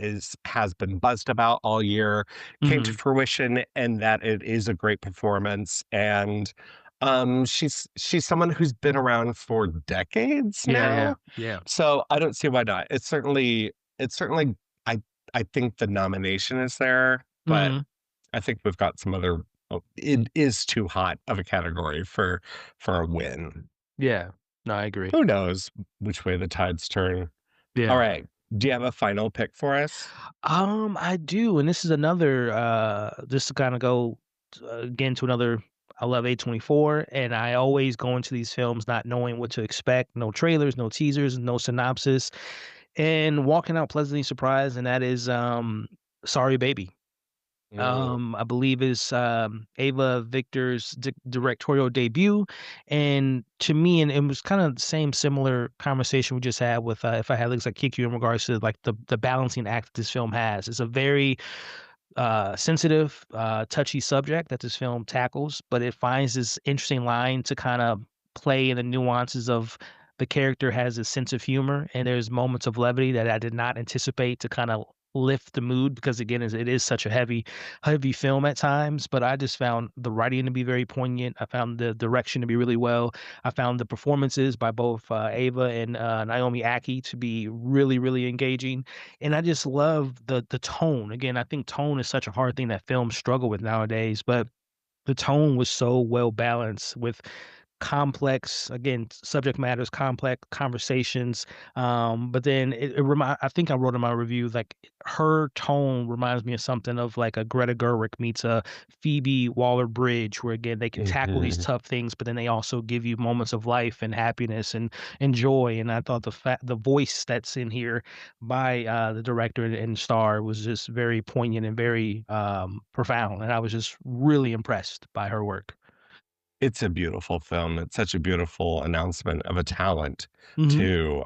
A: has been buzzed about all year, came to
E: Mhm.
A: fruition, and that it is a great performance. And she's someone who's been around for decades
E: Yeah, yeah,
A: now.
E: yeah.
A: So I don't see why not. It's certainly I think the nomination is there, but
E: Mhm.
A: I think we've got some other it is too hot of a category for a win.
E: Yeah. No, I agree.
A: Who knows which way the tides turn? All
E: Yeah.
A: right. Do you have a final pick for us?
E: I do, and this is another, just to kinda go, again to another. I love A24, and I always go into these films not knowing what to expect, no trailers, no teasers, no synopsis, and walking out pleasantly surprised, and that is, Sorry Baby.
A: Mm,
E: I believe is, Ava Victor's directorial debut, and to me, and it was kind of the same similar conversation we just had with, If I Had Legs, I'd Kick You, in regards to like the balancing act this film has. It's a very sensitive, touchy subject that this film tackles, but it finds this interesting line to kind of play in the nuances of the character has a sense of humor, and there's moments of levity that I did not anticipate to kinda lift the mood because, again, it is such a heavy film at times, but I just found the writing to be very poignant. I found the direction to be really well. I found the performances by both, Ava and, Naomi Ackie to be really, really engaging, and I just love the tone. Again, I think tone is such a hard thing that films struggle with nowadays, but the tone was so well balanced with complex, again, subject matters, complex conversations. But then I think I wrote in my review, like, her tone reminds me of something of like a Greta Gerwig meets a Phoebe Waller-Bridge, where again they can tackle these
A: Mhm.
E: tough things, but then they also give you moments of life and happiness and joy. And I thought the voice that's in here by the director and star was just very poignant and very profound. And I was just really impressed by her work.
A: It's a beautiful film. It's such a beautiful announcement of a talent
E: Hmm.
A: too.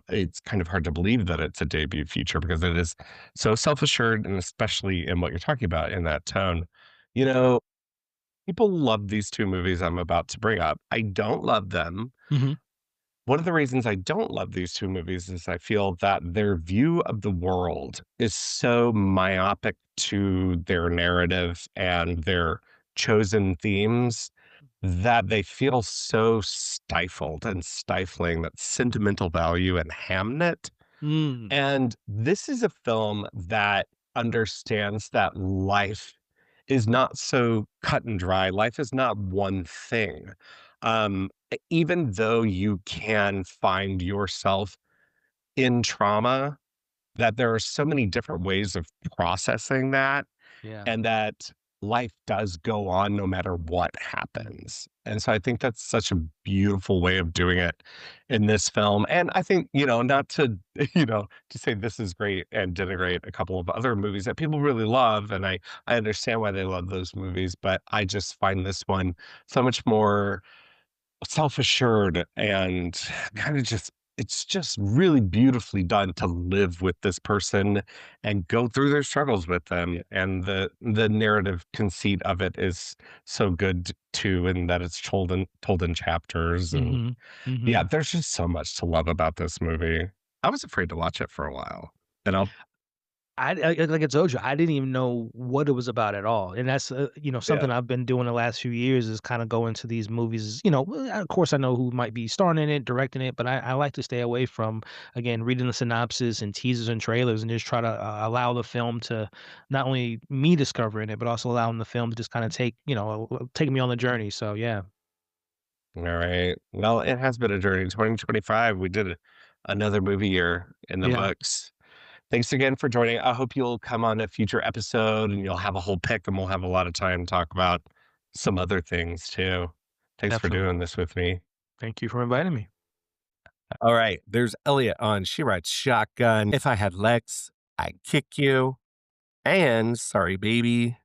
A: It's kind of hard to believe that it's a debut feature because it is so self-assured, and especially in what you're talking about in that tone. You know, people love these 2 movies I'm about to bring up. I don't love them.
E: Hmm.
A: One of the reasons I don't love these 2 movies is I feel that their view of the world is so myopic to their narrative and their chosen themes that they feel so stifled and stifling, that sentimental value in Hamnet.
E: Mm.
A: And this is a film that understands that life is not so cut and dry. Life is not one thing. Even though you can find yourself in trauma, that there are so many different ways of processing that,
E: Yeah.
A: and that life does go on no matter what happens. And so I think that's such a beautiful way of doing it in this film. And I think, not to, to say this is great and denigrate a couple of other movies that people really love. And I understand why they love those movies, but I just find this one so much more self-assured and kind of just it's just really beautifully done to live with this person and go through their struggles with them, and the narrative conceit of it is so good too, in that it's told in chapters. And
E: Mhm.
A: yeah,
E: Mhm.
A: there's just so much to love about this movie. I was afraid to watch it for a while, and I'll
E: Like I told you, I didn't even know what it was about at all, and that's,
A: yeah.
E: something I've been doing the last few years is kinda go into these movies, of course, I know who might be starring in it, directing it, but I like to stay away from, again, reading the synopsis and teasers and trailers and just try to, allow the film to not only me discovering it, but also allowing the film to just kinda take me on the journey, so yeah.
A: All right. Well, it has been a journey. 2025, we did another movie year in the
E: Yeah,
A: books. Thanks again for joining. I hope you'll come on a future episode and you'll have a whole pick, and we'll have a lot of time to talk about some other things too. Thanks for
E: definitely.
A: doing this with me.
E: Thank you for inviting me.
A: All right. There's Elliot on She Rides Shotgun. If I had legs, I'd kick you. And sorry, baby.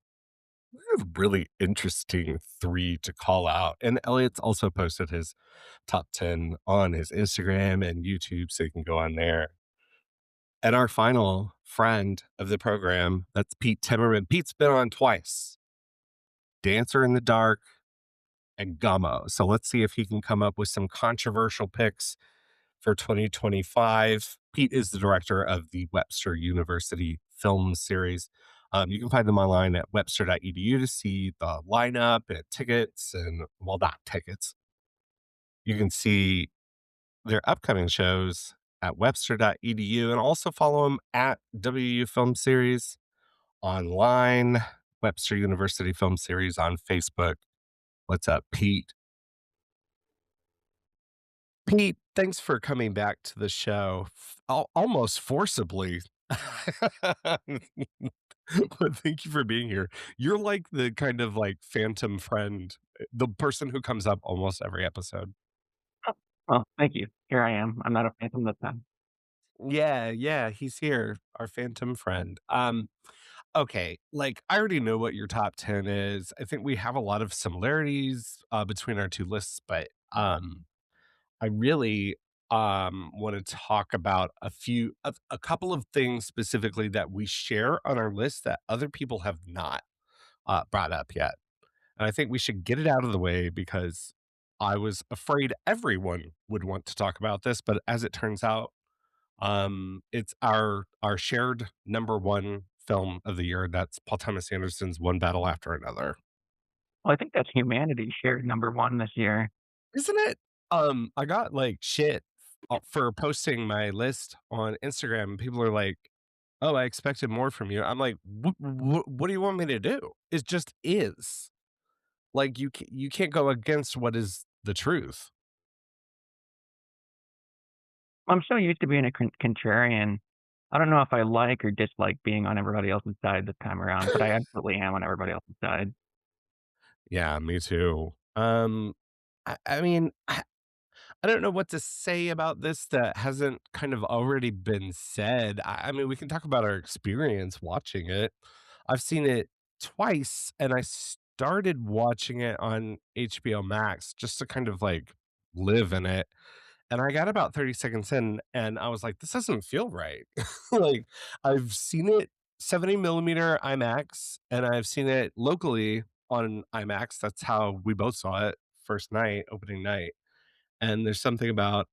A: We have really interesting 3 to call out. And Elliot's also posted his top 10 on his Instagram and YouTube, so you can go on there. And our final friend of the program, that's Pete Timmerman. Pete's been on twice, Dancer in the Dark and Gummo. So let's see if he can come up with some controversial picks for 2025. Pete is the director of the Webster University Film Series. You can find them online at webster.edu to see the lineup and tickets, and, well, not tickets. You can see their upcoming shows at webster.edu, and also follow them at WU Film Series online, Webster University Film Series on Facebook. What's up, Pete? Pete, thanks for coming back to the show, almost forcibly. But thank you for being here. You're like the kind of like phantom friend, the person who comes up almost every episode.
F: Oh, well, thank you. Here I am. I'm not a phantom this time.
A: Yeah, yeah, he's here, our phantom friend. Okay, like, I already know what your top 10 is. I think we have a lot of similarities between our two lists, but I really want to talk about a couple of things specifically that we share on our list that other people have not brought up yet. And I think we should get it out of the way because I was afraid everyone would want to talk about this, but as it turns out, it's our shared number 1 film of the year. That's Paul Thomas Anderson's One Battle After Another.
F: Well, I think that's humanity shared number one this year.
A: Isn't it? I got, like, shit, for posting my list on Instagram. People are like, "Oh, I expected more from you." I'm like, What do you want me to do? It just is." Like, you can't go against what is the truth.
F: I'm so used to being a contrarian. I don't know if I like or dislike being on everybody else's side this time around, but I absolutely am on everybody else's side.
A: Yeah, me too. I mean, I don't know what to say about this that hasn't kind of already been said. I mean, we can talk about our experience watching it. I've seen it twice, and I started watching it on HBO Max just to kind of like live in it. And I got about 30 seconds in, and I was like, this doesn't feel right. Like, I've seen it 70 millimeter IMAX, and I've seen it locally on IMAX. That's how we both saw it first night, opening night. And there's something about,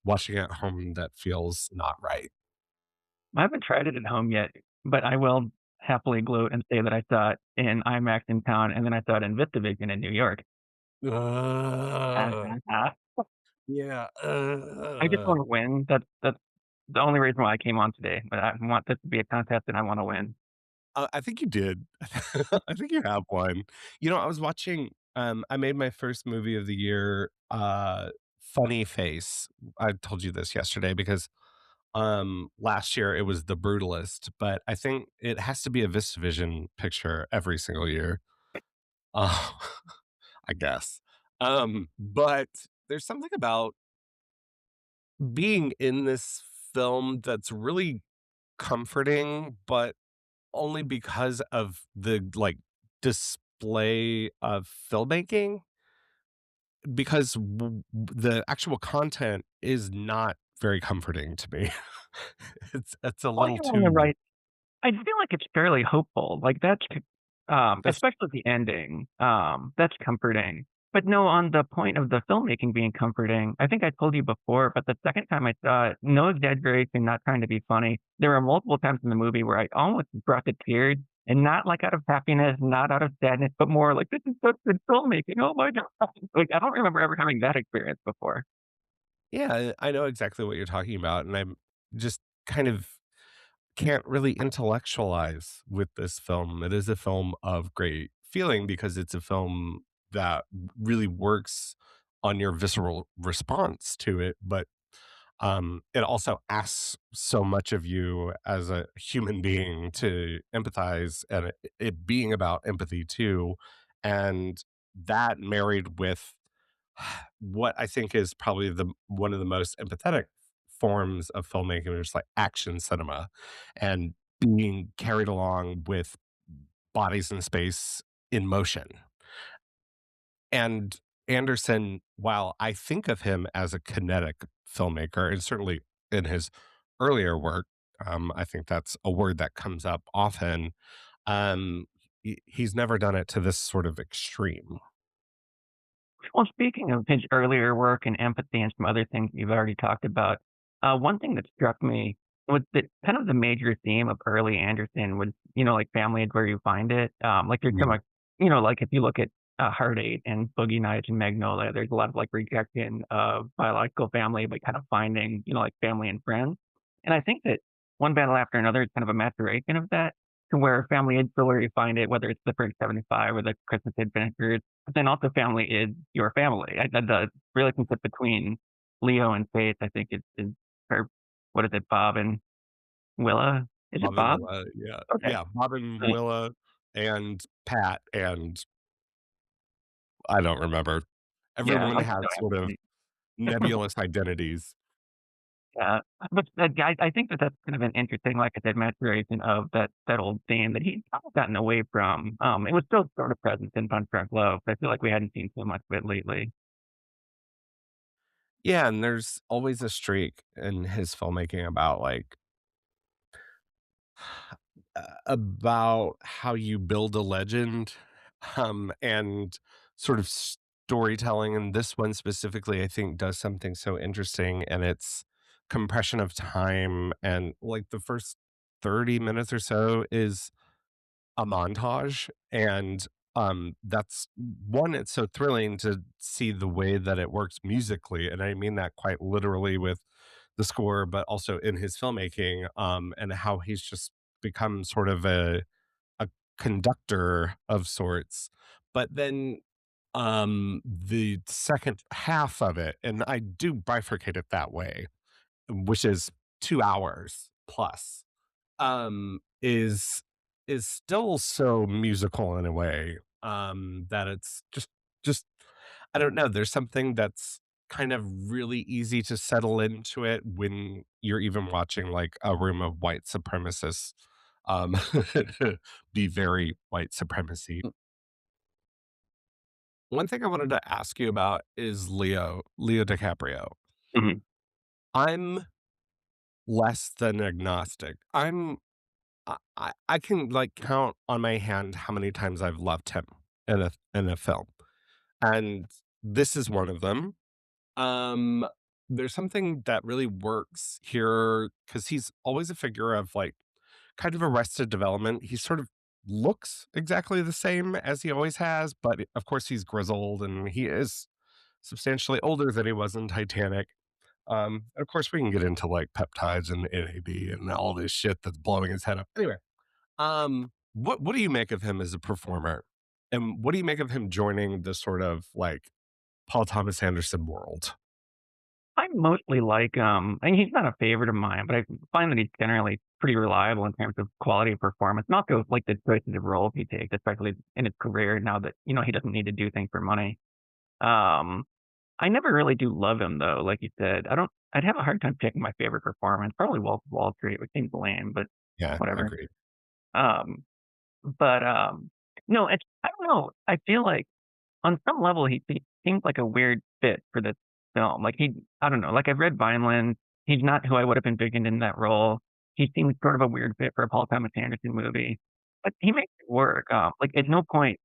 A: watching at home that feels not right.
F: I haven't tried it at home yet, but I will happily gloat and say that I saw it in IMAX in town, and then I saw it in VistaVision in New York.
A: Ugh.
F: I
A: Yeah,
F: just want to win. That's the only reason why I came on today. But I want this to be a contest, and I want to win.
A: I think you did. I think you have one. You know, I was watching, I made my first movie of the year, Funny Face. I told you this yesterday because, last year it was The Brutalist, but I think it has to be a VistaVision picture every single year. Uh, I guess. But there's something about being in this film that's really comforting, but only because of the, like, display of filmmaking, because the actual content is not very comforting to me. It's a
F: Well,
A: little
F: you're on the
A: too
F: right. I feel like it's fairly hopeful. Like
A: that's
F: especially the ending. That's comforting. But no, on the point of the filmmaking being comforting, I think I told you before, but the second time I saw it, no exaggeration, not trying to be funny. There were multiple times in the movie where I almost brought to tears, and not like out of happiness, not out of sadness, but more like this is such good filmmaking. Oh my god! Like I don't remember ever having that experience before.
A: yeah, I know exactly what you're talking about, and I'm just kind of can't really intellectualize with this film. It is a film of great feeling because it's a film that really works on your visceral response to it, but it also asks so much of you as a human being to empathize, and it being about empathy too. And that married with what I think is probably the one of the most empathetic forms of filmmaking, which is like action cinema and being carried along with bodies in space in motion. And Anderson, while I think of him as a kinetic filmmaker, and certainly in his earlier work, I think that's a word that comes up often. He's never done it to this sort of extreme.
F: Well, speaking of his earlier work and empathy and some other things you've already talked about, one thing that struck me was that kind of the major theme of early Anderson was, like family is where you find it. Like there's some,
A: Mhm.
F: like, like if you look at Heart Eight and Boogie Nights and Magnolia, there's a lot of like rejection of biological family, but kind of finding, like family and friends. And I think that One Battle After Another is kind of a maturation of that, to where family is still where you find it, whether it's the First 75 or the Christmas Adventures, but then also family is your family. The relationship between Leo and Faith, I think, is or what is it, Bob and Willa? Is it
A: Bob and
F: Bob?
A: Willa, yeah,
F: Okay.
A: yeah, Bob and
F: Right.
A: Willa and Pat, and I don't remember.
F: Yeah,
A: Everyone
F: I
A: has
F: think
A: sort of
F: so.
A: nebulous identities.
F: Yeah, but I think that that's kind of an interesting, like I said, maturation of that old theme that he's kind of gotten away from. It was still sort of present in Punch Drunk Love, but I feel like we hadn't seen so much of it lately.
A: Yeah, and there's always a streak in his filmmaking about, like, about how you build a legend, and sort of storytelling, and this one specifically, I think, does something so interesting, and it's compression of time. And like the first 30 minutes or so is a montage, and that's one, it's so thrilling to see the way that it works musically, and I mean that quite literally with the score, but also in his filmmaking, and how he's just become sort of a conductor of sorts. But then the second half of it, and I do bifurcate it that way, which is 2 hours plus, is still so musical in a way, that it's just I don't know, there's something that's kind of really easy to settle into it when you're even watching, like, a room of white supremacists, um, be very white supremacy. One thing I wanted to ask you about is Leo DiCaprio.
F: Mhm.
A: I'm less than agnostic. I can, like, count on my hand how many times I've loved him in a film, and this is one of them. Um, there's something that really works here because he's always a figure of, like, kind of Arrested Development. He sort of looks exactly the same as he always has, but, of course, he's grizzled, and he is substantially older than he was in Titanic. Of course, we can get into, like, peptides and NAD and all this shit that's blowing his head up. Anyway, what do you make of him as a performer? And what do you make of him joining the sort of like Paul Thomas Anderson world?
F: I mostly like, and he's not a favorite of mine, but I find that he's generally pretty reliable in terms of quality of performance, not like the choices of roles he takes, especially in his career now that, he doesn't need to do things for money. Um, I never really do love him though, like you said. I'd have a hard time picking my favorite performance. Probably Wolf of Wall Street, which seems lame, but
A: Yeah,
F: whatever.
A: agreed.
F: Um, but no, I don't know. I feel like on some level he seems like a weird fit for this film. Like I don't know. Like I've read Vineland. He's not who I would have envisioned in that role. He seems sort of a weird fit for a Paul Thomas Anderson movie, but he makes it work. Like at no point,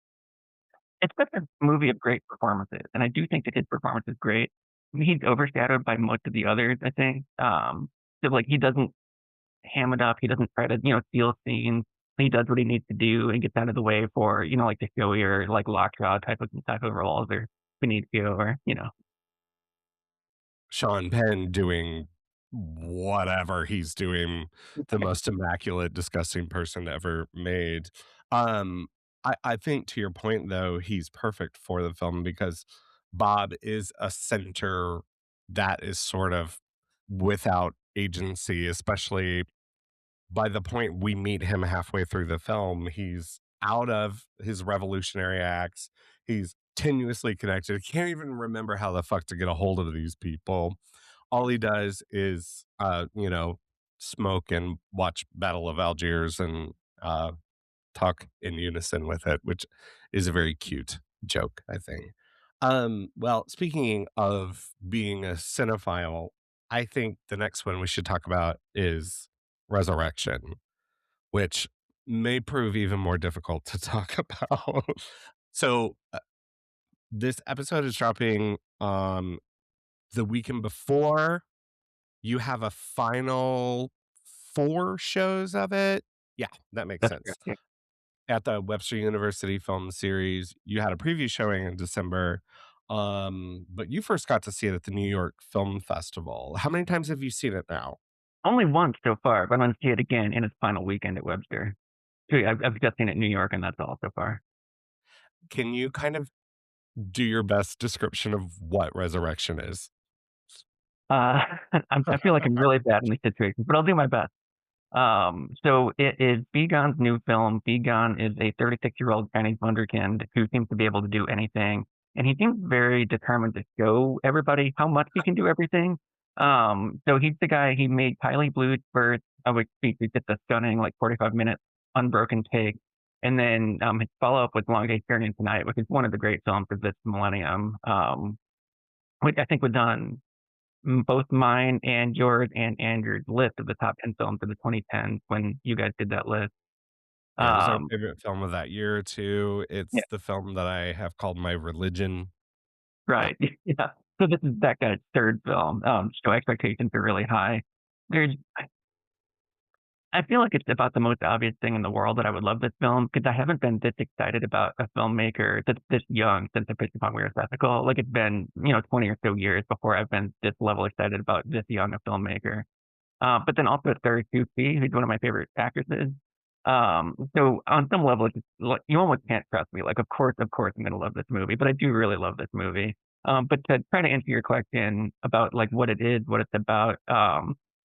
F: it's such a movie of great performances, and I do think that his performance is great. I mean, he's overshadowed by most of the others, I think. So like he doesn't ham it up. He doesn't try to, steal scenes. He does what he needs to do and gets out of the way for, like the showy or like Lockjaw type of roles or Benicio or,
A: Sean Penn doing whatever he's doing, the most immaculate, disgusting person ever made. I think to your point though, he's perfect for the film because Bob is a center that is sort of without agency, especially by the point we meet him halfway through the film, he's out of his revolutionary acts. He's tenuously connected. He can't even remember how the fuck to get a hold of these people. All he does is, smoke and watch Battle of Algiers and talk in unison with it, which is a very cute joke, I think. Well, speaking of being a cinephile, I think the next one we should talk about is Resurrection, which may prove even more difficult to talk about. So, this episode is dropping the weekend before. You have a final 4 shows of it? Yeah, that makes
F: that's
A: sense.
F: correct. Yeah.
A: At the Webster University Film Series. You had a preview showing in December, but you first got to see it at the New York Film Festival. How many times have you seen it now?
F: Only once so far, but I'm going to see it again in its final weekend at Webster. So yeah, I've just seen it in New York and that's all so far.
A: Can you kind of do your best description of what Resurrection is?
F: Uh, I feel like I'm really bad in these situations, but I'll do my best. So it is Begon's new film. Begon is a 36-year-old Chinese wunderkind who seems to be able to do anything, and he seems very determined to show everybody how much he can do everything. So he's the guy. He made Kylie Blue's Birth, which features just a stunning like 45-minute unbroken take, and then his follow up was Long Day Journey Tonight, which is one of the great films of this millennium. Which I think was on both mine and yours and Andrew's list of the top 10 films of the 2010s when you guys did that list.
A: Yeah, it was our
F: Um,
A: favorite film of that year too.
F: yeah,
A: It's the film that I have called my religion.
F: Right. Yeah. So this is that guy's third film. So expectations are really high. There's I feel like it's about the most obvious thing in the world that I would love this film because I haven't been this excited about a filmmaker that's this young since I pitched upon Weird Ethical. Like it's been, 20 or so years before I've been this level excited about this young a filmmaker. But then also Sarah Sufi, who's one of my favorite actresses. So on some level, it's just, like you almost can't trust me. Like, of course, I'm gonna love this movie, but I do really love this movie. But to try to answer your question about like what it is, what it's about,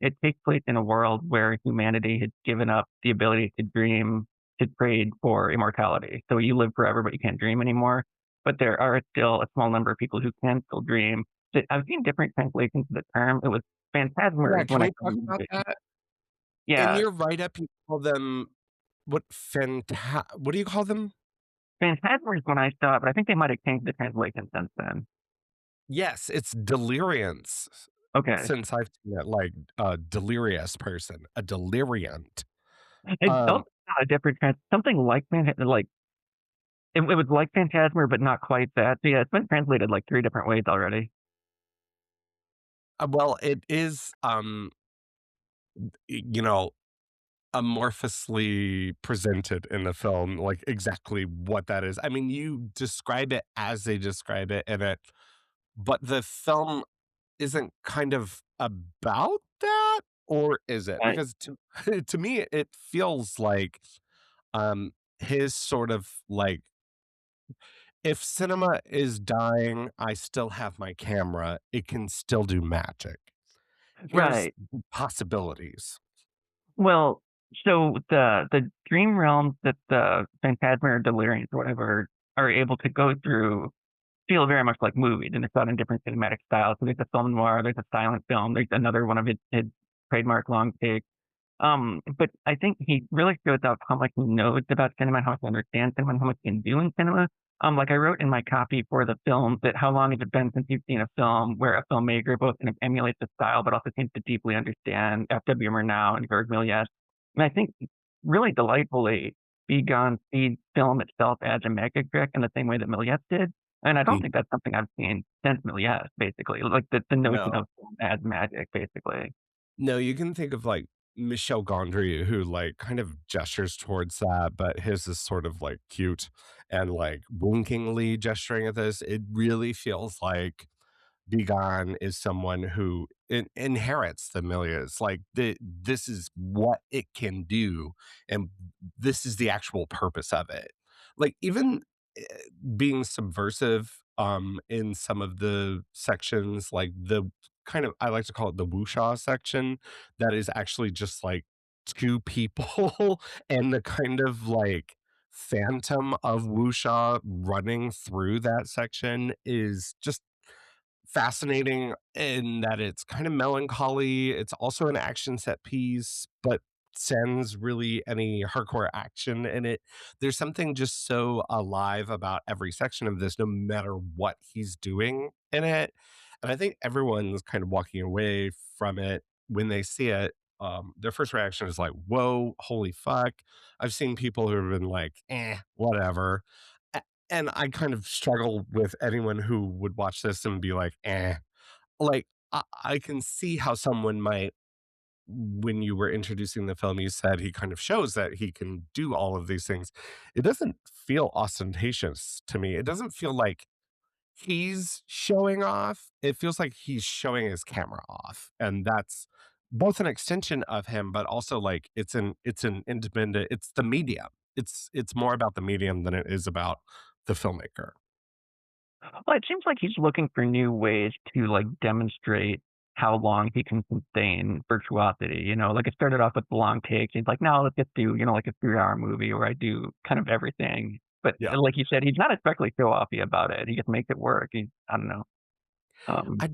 F: it takes place in a world where humanity has given up the ability to dream, to trade for immortality. So you live forever, but you can't dream anymore. But there are still a small number of people who can still dream. I've seen different translations of the term. It was
A: Yeah,
F: phantasmers
A: can
F: when I
A: we talk about that? In
F: yeah,
A: your write-up, you call them what do you call them?
F: phantasmers when I saw it, but I think they might have changed the translation since then.
A: Yes, it's deliriance
F: Okay.
A: since I've seen it, like, a delirious person, a deliriant.
F: It
A: Um,
F: felt a different something like like it was like Phantasmer, but not quite that. So yeah, it's been translated like 3 different ways already.
A: well, it is, you know, amorphously presented in the film, like, exactly what that is. I mean, you describe it as they describe it in it, but the film isn't kind of about that, or is it?
F: Right.
A: Because to to me, it feels like, his sort of, like, if cinema is dying, I still have my camera, it can still do magic. Here's
F: Right.
A: possibilities.
F: Well, so the dream realms that the Phantasmer or Deliriums or whatever are able to go through feel very much like movies, and it's done in different cinematic styles. So there's a film noir, there's a silent film, there's another one of his trademark long takes. But I think he really shows off how much he knows about cinema, how much he understands cinema, and how much he can do in cinema. Like I wrote in my copy for the film that how long has it been since you've seen a film where a filmmaker both kind of emulates the style, but also seems to deeply understand F.W. Murnau and George Méliès. And I think really delightfully, Egon sees film itself as a magic trick in the same way that Méliès did. And I don't
A: Mm,
F: think that's something I've seen since Méliès, basically, like the notion
A: no.
F: of film as magic, basically.
A: No, you can think of, like, Michel Gondry, who, like, kind of gestures towards that, but his is sort of, like, cute and, like, winkingly gesturing at this. It really feels like Bigan is someone who inherits the Milias. Like this is what it can do, and this is the actual purpose of it. Like even eh, being subversive in some of the sections, like the kind of I like to call it the wuxia section, that is actually just like two people and the kind of like phantom of wuxia running through that section is just fascinating in that it's kind of melancholy. It's also an action set piece, but sends really any hardcore action in it. There's something just so alive about every section of this, no matter what he's doing in it. And I think everyone's kind of walking away from it when they see it. Their first reaction is like, whoa, holy fuck. I've seen people who have been like, whatever. And I kind of struggle with anyone who would watch this and be like, "Eh." Like, I can see how someone might when you were introducing the film, you said he kind of shows that he can do all of these things. It doesn't feel ostentatious to me. It doesn't feel like he's showing off. It feels like he's showing his camera off, and that's both an extension of him, but also, like, it's an independent it's the medium. It's more about the medium than it is about the filmmaker.
F: Well, it seems like he's looking for new ways to like demonstrate how long he can sustain virtuosity. Like it started off with the long takes. He's like, no, let's just do, like a 3 hour movie where I do kind of everything. But
A: Yeah.
F: like you said, he's not especially show offy about it. He just makes it work. I don't know. Um,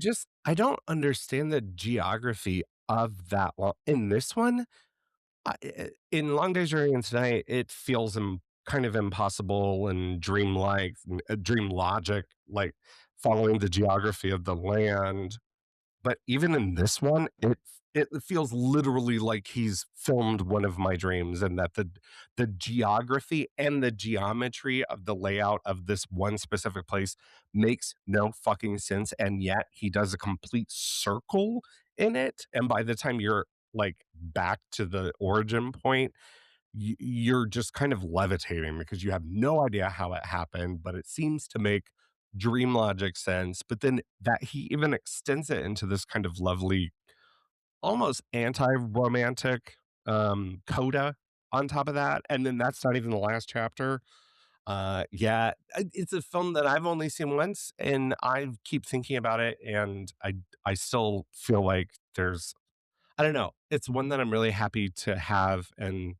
A: I don't understand the geography of that well, in this one, in Long Day's Journey into Night, it feels kind of impossible and dreamlike, dream logic, like following the geography of the land. but even in this one, it feels literally like he's filmed one of my dreams, and that the geography and the geometry of the layout of this one specific place makes no fucking sense, and yet he does a complete circle in it, and by the time you're, like, back to the origin point, you're just kind of levitating because you have no idea how it happened, but it seems to make dream logic sense. But then that he even extends it into this kind of lovely, almost anti-romantic coda on top of that. And then that's not even the last chapter. Yeah, it's a film that I've only seen once, and I keep thinking about it, and I still feel like I don't know. It's one that I'm really happy to have, and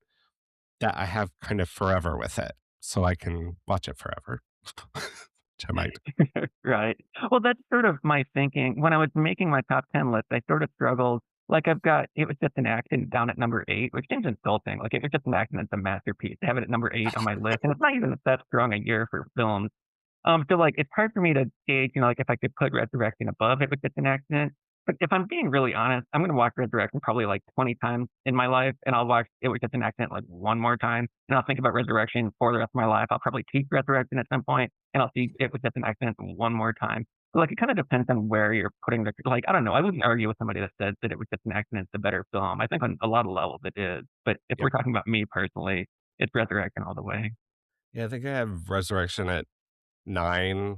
A: that I have kind of forever with it, so I can watch it forever, which I might.
F: Right. Well, that's sort of my thinking. When I was making my top 10 list, I sort of struggled. Like, I've got It Was Just an Accident down at number 8, which seems insulting. Like, It Was Just an Accident's a masterpiece. To have it at number 8 on my list, and it's not even that strong a year for films. So, like, it's hard for me to gauge, like, if I could put Resurrection above It Was Just an Accident. But if I'm being really honest, I'm gonna watch Resurrection probably, like, 20 times in my life, and I'll watch It Was Just an Accident, like, 1 more time, and I'll think about Resurrection for the rest of my life. I'll probably teach Resurrection at some point, and I'll see It Was Just an Accident 1 more time. So, like, it kinda depends on where you're putting like, I don't know, I wouldn't argue with somebody that said that It Was Just an Accident is the better film. I think on a lot of levels it is, but if
A: Yeah.
F: we're talking about me personally, it's Resurrection all the way.
A: Yeah, I think I have Resurrection at 9,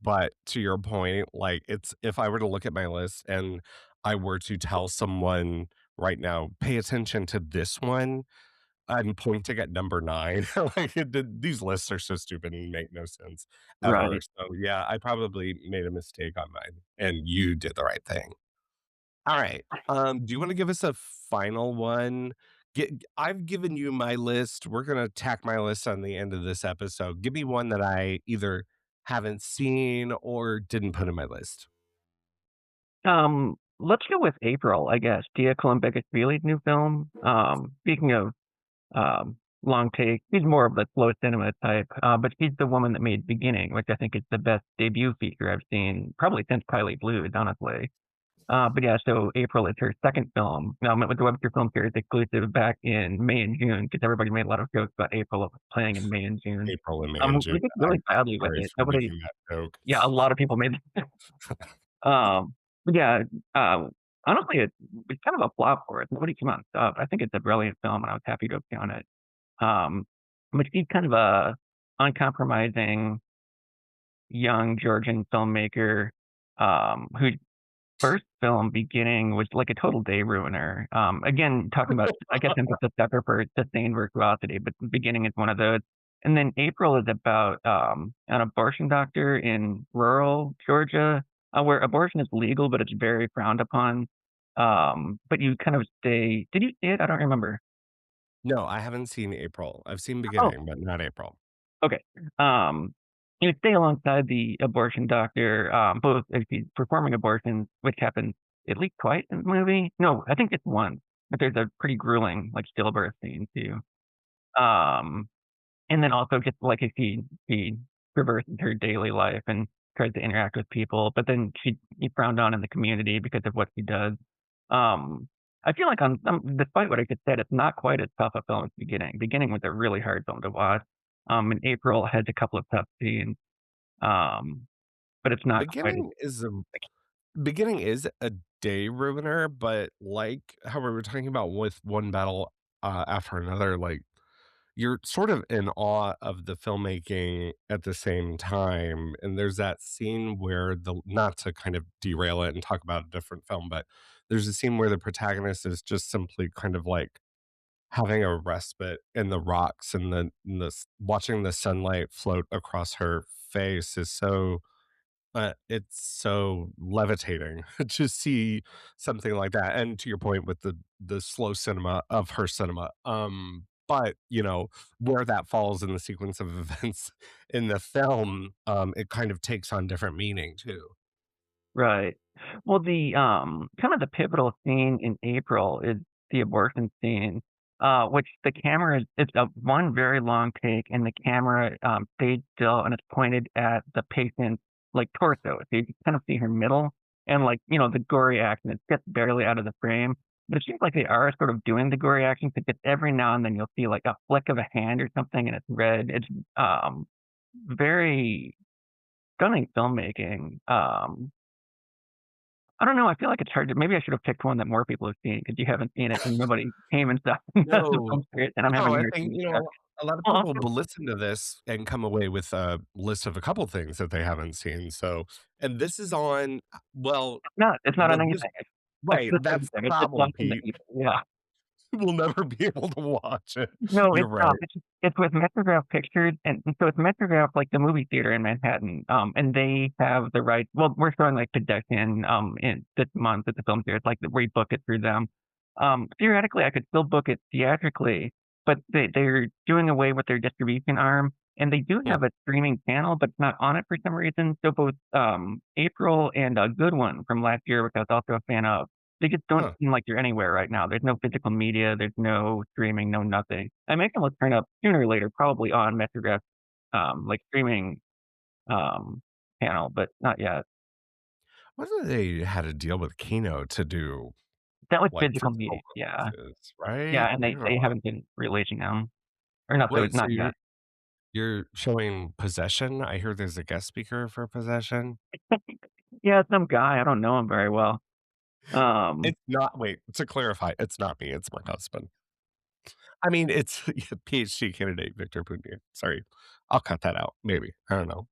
A: but to your point, like, it's if I were to look at my list and I were to tell someone right now, "Pay attention to this one," I'm pointing at number 9. Like, these lists are so stupid and make no sense ever.
F: Right.
A: So, yeah, I probably made a mistake on mine, and you did the right thing. Alright, do you wanna give us a final one? I've given you my list, we're gonna tack my list on the end of this episode. Give me one that I either haven't seen or didn't put in my list.
F: Let's go with April, I guess. Dia Columbekashvili's new film. Speaking of long take, she's more of the slow cinema type, but she's the woman that made Beginning, which I think is the best debut feature I've seen probably since Pilot Blues, honestly. But yeah, so April is her second film. It was the Webster Film Series exclusive back in May and June because everybody made a lot of jokes about April playing in May and June.
A: April and May and June.
F: We did really badly with
A: Sorry
F: it.
A: for
F: Nobody,
A: making that joke.
F: yeah, a lot of people made. But yeah, uh, honestly, it's kind of a flop for us. Nobody came out and stuff. I think it's a brilliant film, and I was happy to have seen it. Um, but she's kind of a uncompromising young Georgian filmmaker whose first film, Beginning, was like a total day ruiner. Again, talking about, I guess, emphasis sucker for sustained virtuosity, but Beginning is one of those. And then April is about an abortion doctor in rural Georgia, where abortion is legal, but it's very frowned upon. But you kind of stay. Did you see it? I don't remember.
A: No, I haven't seen April. I've seen
F: Oh,
A: Beginning, but not April.
F: okay. Um, you stay alongside the abortion doctor, both if he's performing abortions, which happens at least twice in the movie. No, I think it's once, but there's a pretty grueling like stillbirth scene too. Um, and then also just like if he traverses her daily life and tries to interact with people, but then he frowned on in the community because of what she does. Um, I feel like on some, despite what I just said, it's not quite as tough a film as Beginning. Beginning was a really hard film to watch. And April has a couple of tough scenes, um, but it's not quite as
A: Beginning is a Beginning is a day ruiner, but like how we were talking about with one battle after another, like you're sort of in awe of the filmmaking at the same time. And there's that scene where not to kind of derail it and talk about a different film, but there's a scene where the protagonist is just simply kind of like having a respite in the rocks, and watching the sunlight float across her face is so it's so levitating to see something like that, and to your point with the slow cinema of her cinema, but, where that falls in the sequence of events in the film, it kind of takes on different meaning too.
F: right. Well, the kind of the pivotal scene in April is the abortion scene, which the camera is it's a one very long take, and the camera stays still and it's pointed at the patient's like torso. So you can kind of see her middle, and like the gory action, it's just barely out of the frame. But it seems like they are sort of doing the gory action because every now and then you'll see like a flick of a hand or something, and it's red. It's very stunning filmmaking. I don't know. I feel like it's hard to. Maybe I should have picked one that more people have seen because you haven't seen it and nobody came and stuff. That's the
A: No.
F: film series, and I'm
A: No,
F: having
A: I
F: your
A: think,
F: TV stuff.
A: a lot of
F: Well,
A: people
F: also,
A: will listen to this and come away with a list of a couple things that they haven't seen, so and this is on well,
F: it's not on
A: this
F: anything. It's
A: right,
F: just
A: that's the
F: everything. It's
A: problem,
F: lost in the
A: Pete.
F: ether. Yeah.
A: We'll never be able to watch it.
F: No,
A: You're
F: it's
A: right.
F: not. It's with Metrograph Pictures, and so it's Metrograph, like the movie theater in Manhattan, and they have the right. Well, we're showing like Pedestrian, in this month at the film theater. It's like we book it through them. Theoretically, I could still book it theatrically, but they're doing away with their distribution arm, and they do
A: Yeah.
F: have a streaming channel, but it's not on it for some reason. So both April and a good one from last year, which I was also a fan of, they just don't
A: Huh.
F: seem like you're anywhere right now. There's no physical media. There's no streaming, no nothing. I make them will turn up sooner or later, probably on Metrograph, like streaming um, channel, but not yet.
A: Whether they had a deal with Kino to do,
F: That was
A: like,
F: physical media.
A: physical
F: Yeah,
A: releases, right?
F: yeah, and they haven't been releasing them, or not those,
A: Wait, so
F: not yet.
A: you're showing Possession? I hear there's a guest speaker for Possession.
F: Yeah, some guy. I don't know him very well. Um,
A: It's not wait, to clarify, it's not me, it's my husband. I mean, it's PhD candidate Victor Pundier. Sorry. I'll cut that out, maybe. I don't know.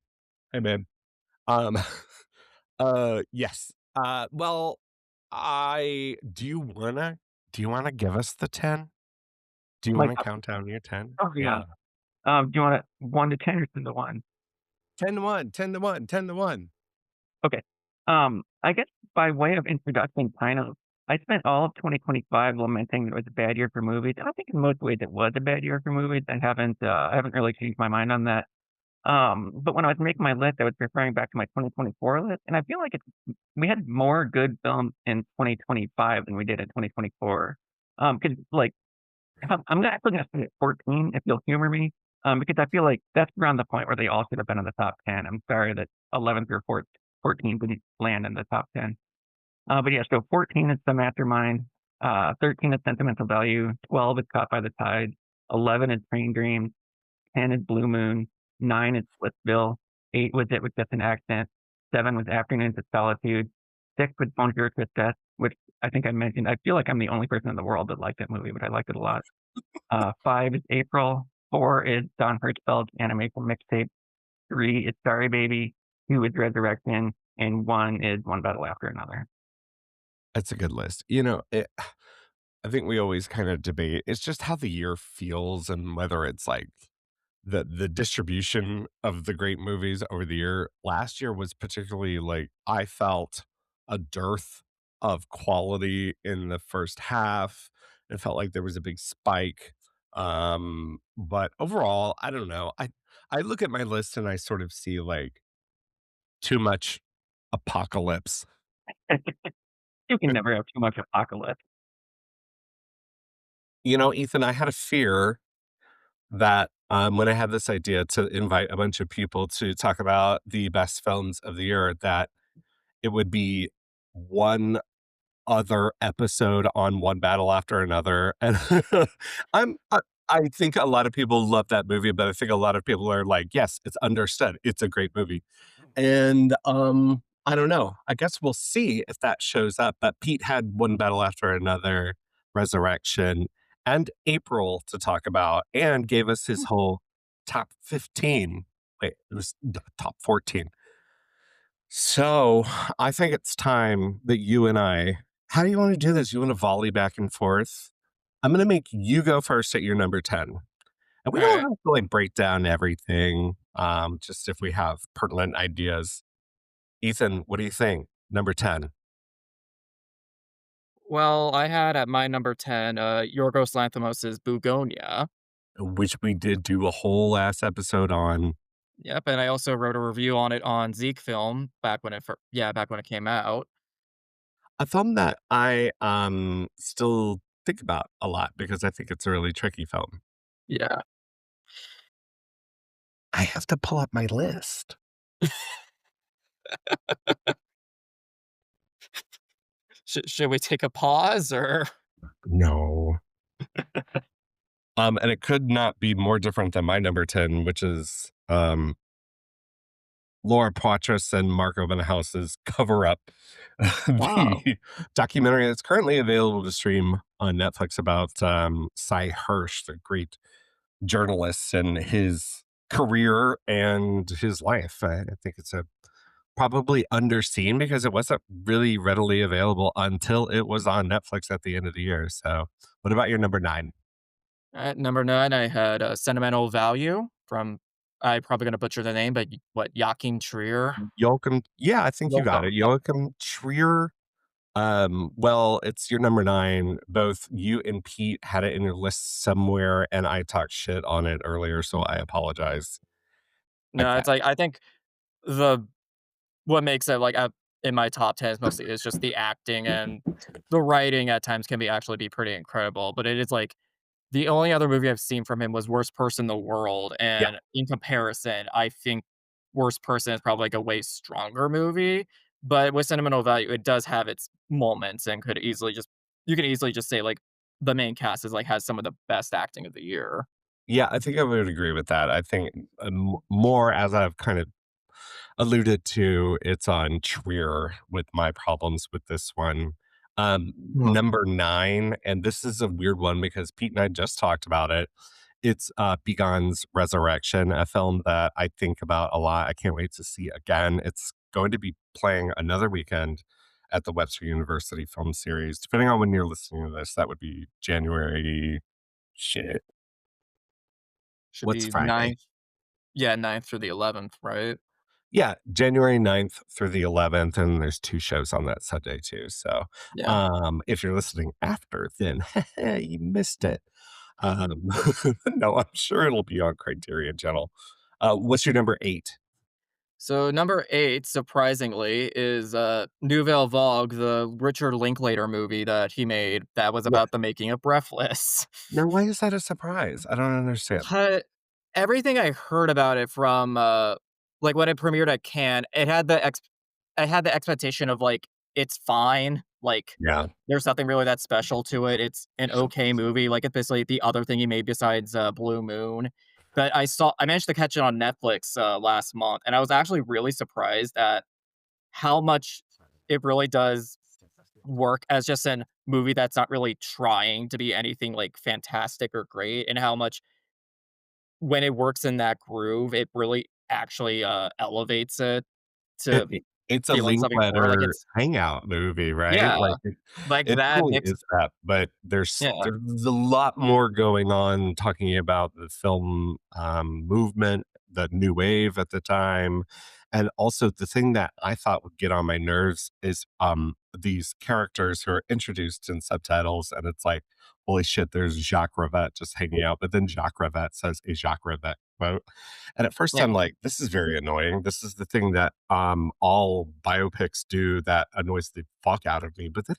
A: Hey, babe. Um, yes. Well, I do you wanna give us the 10? Do you
F: like,
A: wanna count down your 10?
F: oh yeah.
A: Yeah.
F: Do you want it 1 to 10 or 10 to 1?
A: 10 to 1, 10 to 1, 10 to 1.
F: Okay. I guess by way of introduction, kind of, I spent all of 2025 lamenting that it was a bad year for movies. And I think in most ways it was a bad year for movies. I haven't really changed my mind on that. But when I was making my list, I was referring back to my 2024 list, and I feel like we had more good films in 2025 than we did in 2024. Because like I'm actually gonna put it 14 if you'll humor me, because I feel like that's around the point where they all should have been in the top 10. I'm sorry that 11th or 14 didn't land in the top 10. But yeah, so 14 is The Mastermind, 13 is Sentimental Value, 12 is Caught by the Tide, 11 is Train Dreams, 10 is Blue Moon, 9 is Splitsville, 8 was It Was Just an Accident, 7 was Afternoons of Solitude, 6 was Bonjour Tristesse, which I think I mentioned. I feel like I'm the only person in the world that liked that movie, but I liked it a lot. 5 is April, 4 is Don Hertzfeld's animation mixtape, 3 is Sorry Baby, 2 is Resurrection, and 1 is One Battle After Another.
A: That's a good list. I think we always kinda debate it's just how the year feels and whether it's, like, the distribution of the great movies over the year. Last year was particularly, like, I felt a dearth of quality in the first half. It felt like there was a big spike. But overall, I don't know. I look at my list and I sort of see, like, too much apocalypse.
F: You can never have too much apocalypse.
A: Ethan, I had a fear that, when I had this idea to invite a bunch of people to talk about the best films of the year, that it would be one other episode on One Battle After Another, and I think a lot of people love that movie, but I think a lot of people are like, "Yes, it's understood. It's a great movie." And, I don't know. I guess we'll see if that shows up, but Pete had One Battle After Another, Resurrection, and April to talk about, and gave us his whole top 15. Wait, it was top 14. So, I think it's time that you and I how do you wanna do this? You wanna volley back and forth? I'm gonna make you go first at your number 10. And we don't
B: Alright.
A: have to, like, break down everything, just if we have pertinent ideas. Ethan, what do you think? Number 10,
B: Well, I had at my number 10, Yorgos Lanthimos' Bugonia.
A: which we did do a whole ass episode on.
B: Yep, and I also wrote a review on it on Zeke Film back when it came out.
A: A film that I, still think about a lot because I think it's a really tricky film.
B: Yeah.
A: I have to pull up my list.
B: Should we take a pause or
A: No. And it could not be more different than my number 10, which is Laura Poitras and Mark Obenhouse's Cover Up,
B: Wow.
A: the documentary that's currently available to stream on Netflix about Cy Hirsch, the great journalist, and his career and his life. I think it's a probably underseen because it wasn't really readily available until it was on Netflix at the end of the year. So, what about your number 9?
B: At number 9, I had, Sentimental Value from I'm probably gonna butcher the name, but what, Joachim Trier?
A: Joachim, yeah, I think you got
B: Joachim,
A: it.
B: yep.
A: Joachim Trier. Well, it's your number 9. Both you and Pete had it in your list somewhere, and I talked shit on it earlier, so I apologize.
B: No,
A: Okay.
B: it's like I think the what makes it, like, up in my top 10 is mostly is just the acting, and the writing at times can be actually be pretty incredible, but it is, like, the only other movie I've seen from him was Worst Person in the World,
A: Yeah.
B: and in comparison, I think Worst Person is probably, like, a way stronger movie, but with Sentimental Value, it does have its moments and could easily just you could easily just say, like, the main cast is, like, has some of the best acting of the year.
A: Yeah, I think I would agree with that. I think, more as I've kind of alluded to, it's on Trier with my problems with this one. Number 9, and this is a weird one because Pete and I just talked about it. It's Begon's Resurrection, a film that I think about a lot. I can't wait to see again. It's going to be playing another weekend at the Webster University Film Series. Depending on when you're listening to this, that would be January. Shit.
B: Should
A: What's
B: be
A: Friday?
B: 9th, yeah, 9th through the 11th, right?
A: Yeah, January 9th through the 11th, and there's 2 shows on that Sunday too, so,
B: Yeah.
A: if you're listening after, then you missed it. Um, no, I'm sure it'll be on Criterion Channel. What's your number 8?
B: So number 8, surprisingly, is, Nouvelle Vague, the Richard Linklater movie that he made that was
A: What?
B: about the making of Breathless.
A: Now why is that a surprise? I don't understand.
B: But everything I heard about it from, like, when it premiered at Cannes, I had the expectation of, like, it's fine, like,
A: Yeah.
B: there's nothing really that special to it, it's an okay movie, like, it's basically the other thing he made besides, Blue Moon. But I managed to catch it on Netflix, last month, and I was actually really surprised at how much it really does work as just an movie that's not really trying to be anything, like, fantastic or great, and how much when it works in that groove, it really actually, elevates it to
A: It's a
B: feeling something more like
A: Linkletter
B: it's
A: hangout movie, right?
B: yeah,
A: Like,
B: like
A: it
B: that
A: totally
B: mixed
A: is that, but
B: yeah,
A: there's a lot more going on talking about the film, movement, the new wave at the time, and also the thing that I thought would get on my nerves is, these characters who are introduced in subtitles, and it's like, "Holy shit, there's Jacques Rivette just hanging out," but then Jacques Rivette says a Jacques Rivette quote, and at first
B: yeah.
A: I'm like, "This is very annoying. This is the thing that, all biopics do that annoys the fuck out of me," but then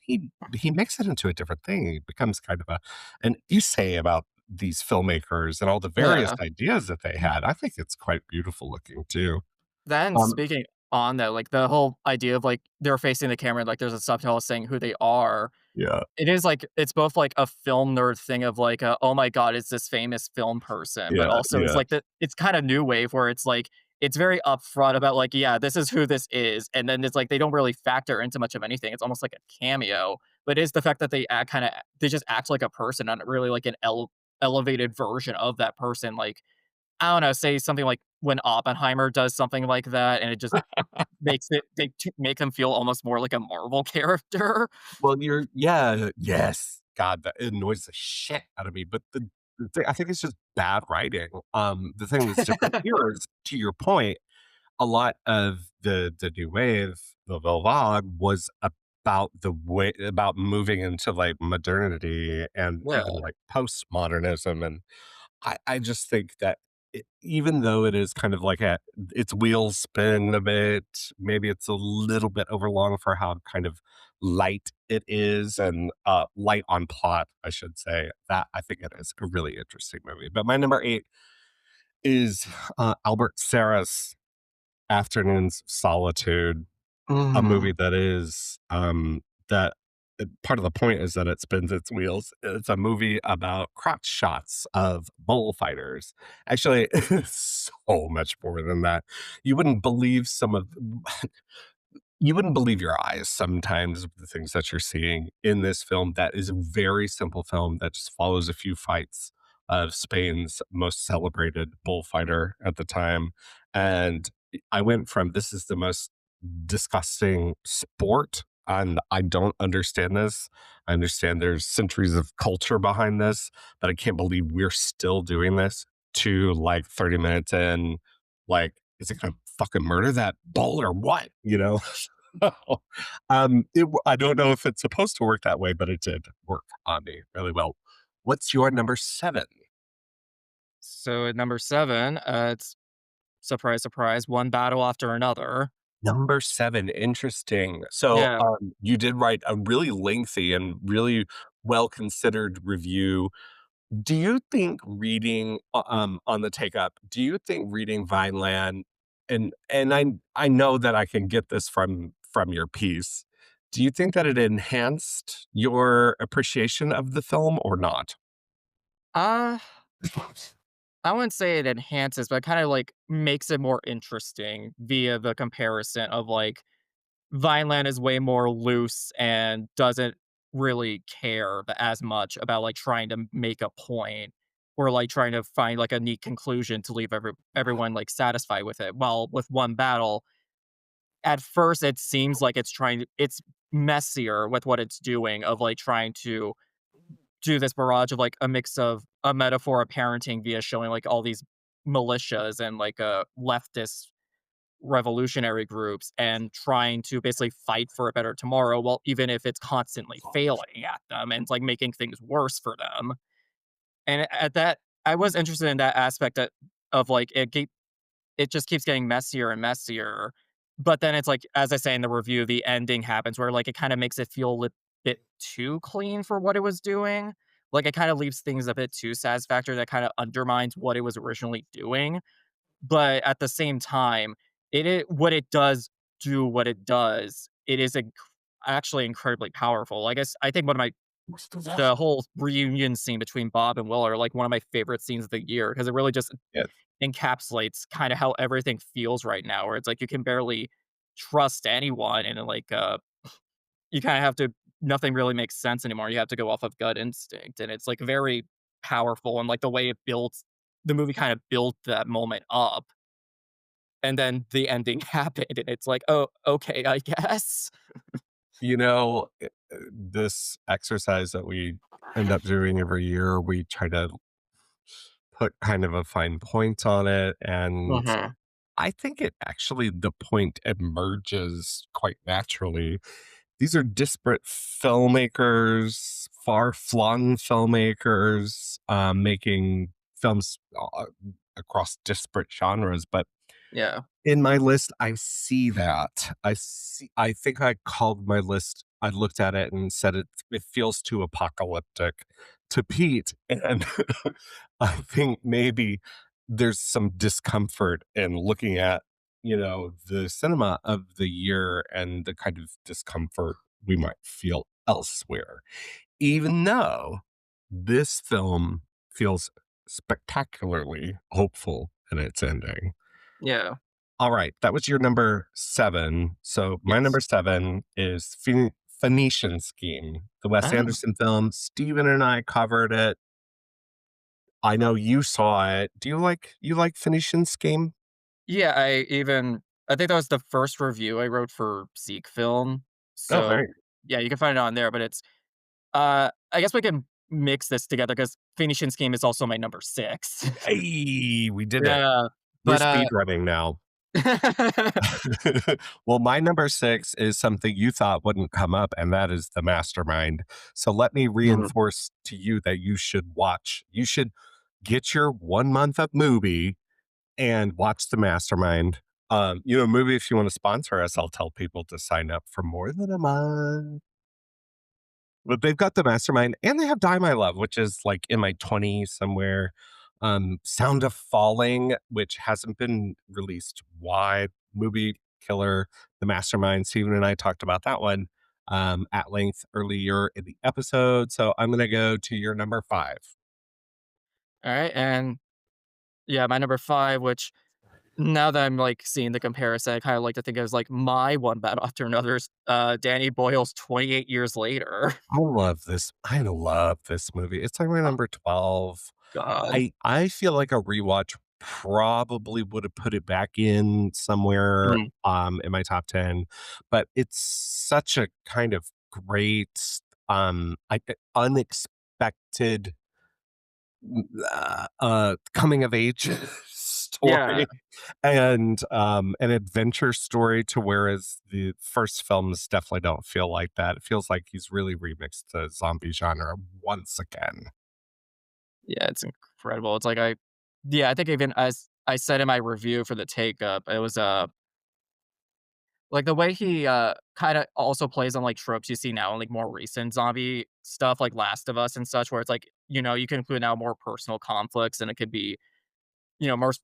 A: he makes it into a different thing. It becomes kind of a and you say about these filmmakers and all the various
B: Yeah.
A: ideas that they had, I think it's quite beautiful looking too.
B: Then
A: Um
B: speaking on that, like, the whole idea of, like, they're facing the camera, like, there's a subtitle saying who they are.
A: Yeah.
B: It is like it's both like a film nerd thing of like, "Oh my god, it's this famous film person," but
A: Yeah,
B: also it's
A: yeah.
B: like it's kinda new wave where it's like, it's very upfront about like, "Yeah, this is who this is," and then it's like they don't really factor into much of anything, it's almost like a cameo, but it's the fact that they act kinda they just act like a person, not really like an elevated version of that person, like, I don't know, say something like when Oppenheimer does something like that, and it just makes it they t make them feel almost more like a Marvel character.
A: Well, you're yeah, yes. God, that annoys the shit out of me, but the thing I think it's just bad writing. The thing that's different here is, to your point, a lot of the new wave, the Vague, was about the way about moving into, like, modernity and even,
B: Yeah.
A: like, postmodernism, and I just think that even though it is kind of like its wheels spin a bit, maybe it's a little bit overlong for how kind of light it is and light on plot, I should say. That I think it is a really interesting movie. But my number 8 is Albert Serra's Afternoons of Solitude, a
B: Mhm.
A: movie that is that part of the point is that it spins its wheels. It's a movie about crotch shots of bullfighters. Actually, it's so much more than that. You wouldn't believe some of you wouldn't believe your eyes sometimes of the things that you're seeing in this film. That is a very simple film that just follows a few fights of Spain's most celebrated bullfighter at the time. And I went from this is the most disgusting sport and I don't understand this. I understand there's centuries of culture behind this, but I can't believe we're still doing this to like 30 minutes in. Like, is it gonna fucking murder that bull or what? You know? I don't know if it's supposed to work that way, but it did work on me really well. What's your number 7?
B: So at number 7, it's surprise, surprise, one battle after another.
A: Number 7, interesting. So,
B: Yeah.
A: you did write a really lengthy and really well-considered review. Do you think reading, on the Take Up, do you think reading Vineland and I know that I can get this from your piece. Do you think that it enhanced your appreciation of the film or not?
B: Uh, I wouldn't say it enhances, but kind of like makes it more interesting via the comparison of like Vineland is way more loose and doesn't really care as much about like trying to make a point or like trying to find like a neat conclusion to leave everyone like satisfied with it. While with One Battle, at first it seems like it's messier with what it's doing of like trying to do this barrage of like a mix of a metaphor of parenting via showing like all these militias and like leftist revolutionary groups and trying to basically fight for a better tomorrow, well, even if it's constantly failing at them and like making things worse for them. And at that, I was interested in that aspect of like it just keeps getting messier and messier. But then it's like, as I say in the review, the ending happens where like it kind of makes it feel a bit too clean for what it was doing. Like it kind of leaves things a bit too satisfactory that kind of undermines what it was originally doing. But at the same time, what it does do what it does, it is actually incredibly powerful. I think one of my the whole reunion scene between Bob and Will are like one of my favorite scenes of the year because it really just
A: Yeah.
B: encapsulates kind of how everything feels right now, where it's like you can barely trust anyone and like you kind of have to nothing really makes sense anymore. You have to go off of gut instinct. And it's like very powerful and like the way it builds the movie kind of built that moment up and then the ending happened, and it's like, "Oh, okay, I guess."
A: You know, this exercise that we end up doing every year, we try to put kind of a fine point on it, and
B: Mhm.
A: I think it actually the point emerges quite naturally. These are disparate filmmakers, far-flung filmmakers, making films, across disparate genres, but
B: Yeah.
A: in my list, I see that. I think I called my list I looked at it and said it feels too apocalyptic to Pete, and I think maybe there's some discomfort in looking at, the cinema of the year and the kind of discomfort we might feel elsewhere. Even though this film feels spectacularly hopeful in its ending.
B: Yeah.
A: All right, that was your number 7. So my number
B: Yes.
A: 7 is Phoenician Scheme, the Wes
B: Oh.
A: Anderson film. Steven and I covered it. I know you saw it. Do you like Phoenician Scheme?
B: Yeah, I think that was the first review I wrote for Seek Film.
A: Oh,
B: So,
A: very
B: yeah, you can find it on there, but it's, I guess we can mix this together because Phoenician Scheme is also my number 6.
A: Hey, we did it.
B: Yeah,
A: We're
B: but,
A: speed running now. Well, my number 6 is something you thought wouldn't come up, and that is The Mastermind. So let me
B: Mhm.
A: reinforce to you that you should watch. You should get your 1 month of movie and watch The Mastermind. Movie, if you want to sponsor us, I'll tell people to sign up for more than a month. But they've got The Mastermind and they have Die My Love, which is like in my 20s somewhere. Sound of Falling, which hasn't been released wide. Movie killer, The Mastermind. Steven and I talked about that one. at length earlier in the episode. So I'm going to go to your number five.
B: All right, and yeah, my number 5, which now that I'm, like, seeing the comparison, I kinda like to think it was, like, my one battle after another's, Danny Boyle's 28 Years Later.
A: I love this movie. It's like my
B: Oh,
A: number 12.
B: God.
A: I feel like a rewatch probably would have put it back in somewhere,
B: Mhm.
A: in my top 10, but it's such a kind of great, unexpected, coming of age
B: Yeah.
A: story and, an adventure story to whereas the first films definitely don't feel like that. It feels like he's really remixed the zombie genre once again.
B: Yeah, it's incredible. It's like I think even as I said in my review for the Take Up, it was, like, the way he, kinda also plays on, like, tropes you see now in, like, more recent zombie stuff, like Last of Us and such, where it's like, you can include now more personal conflicts, and it could be,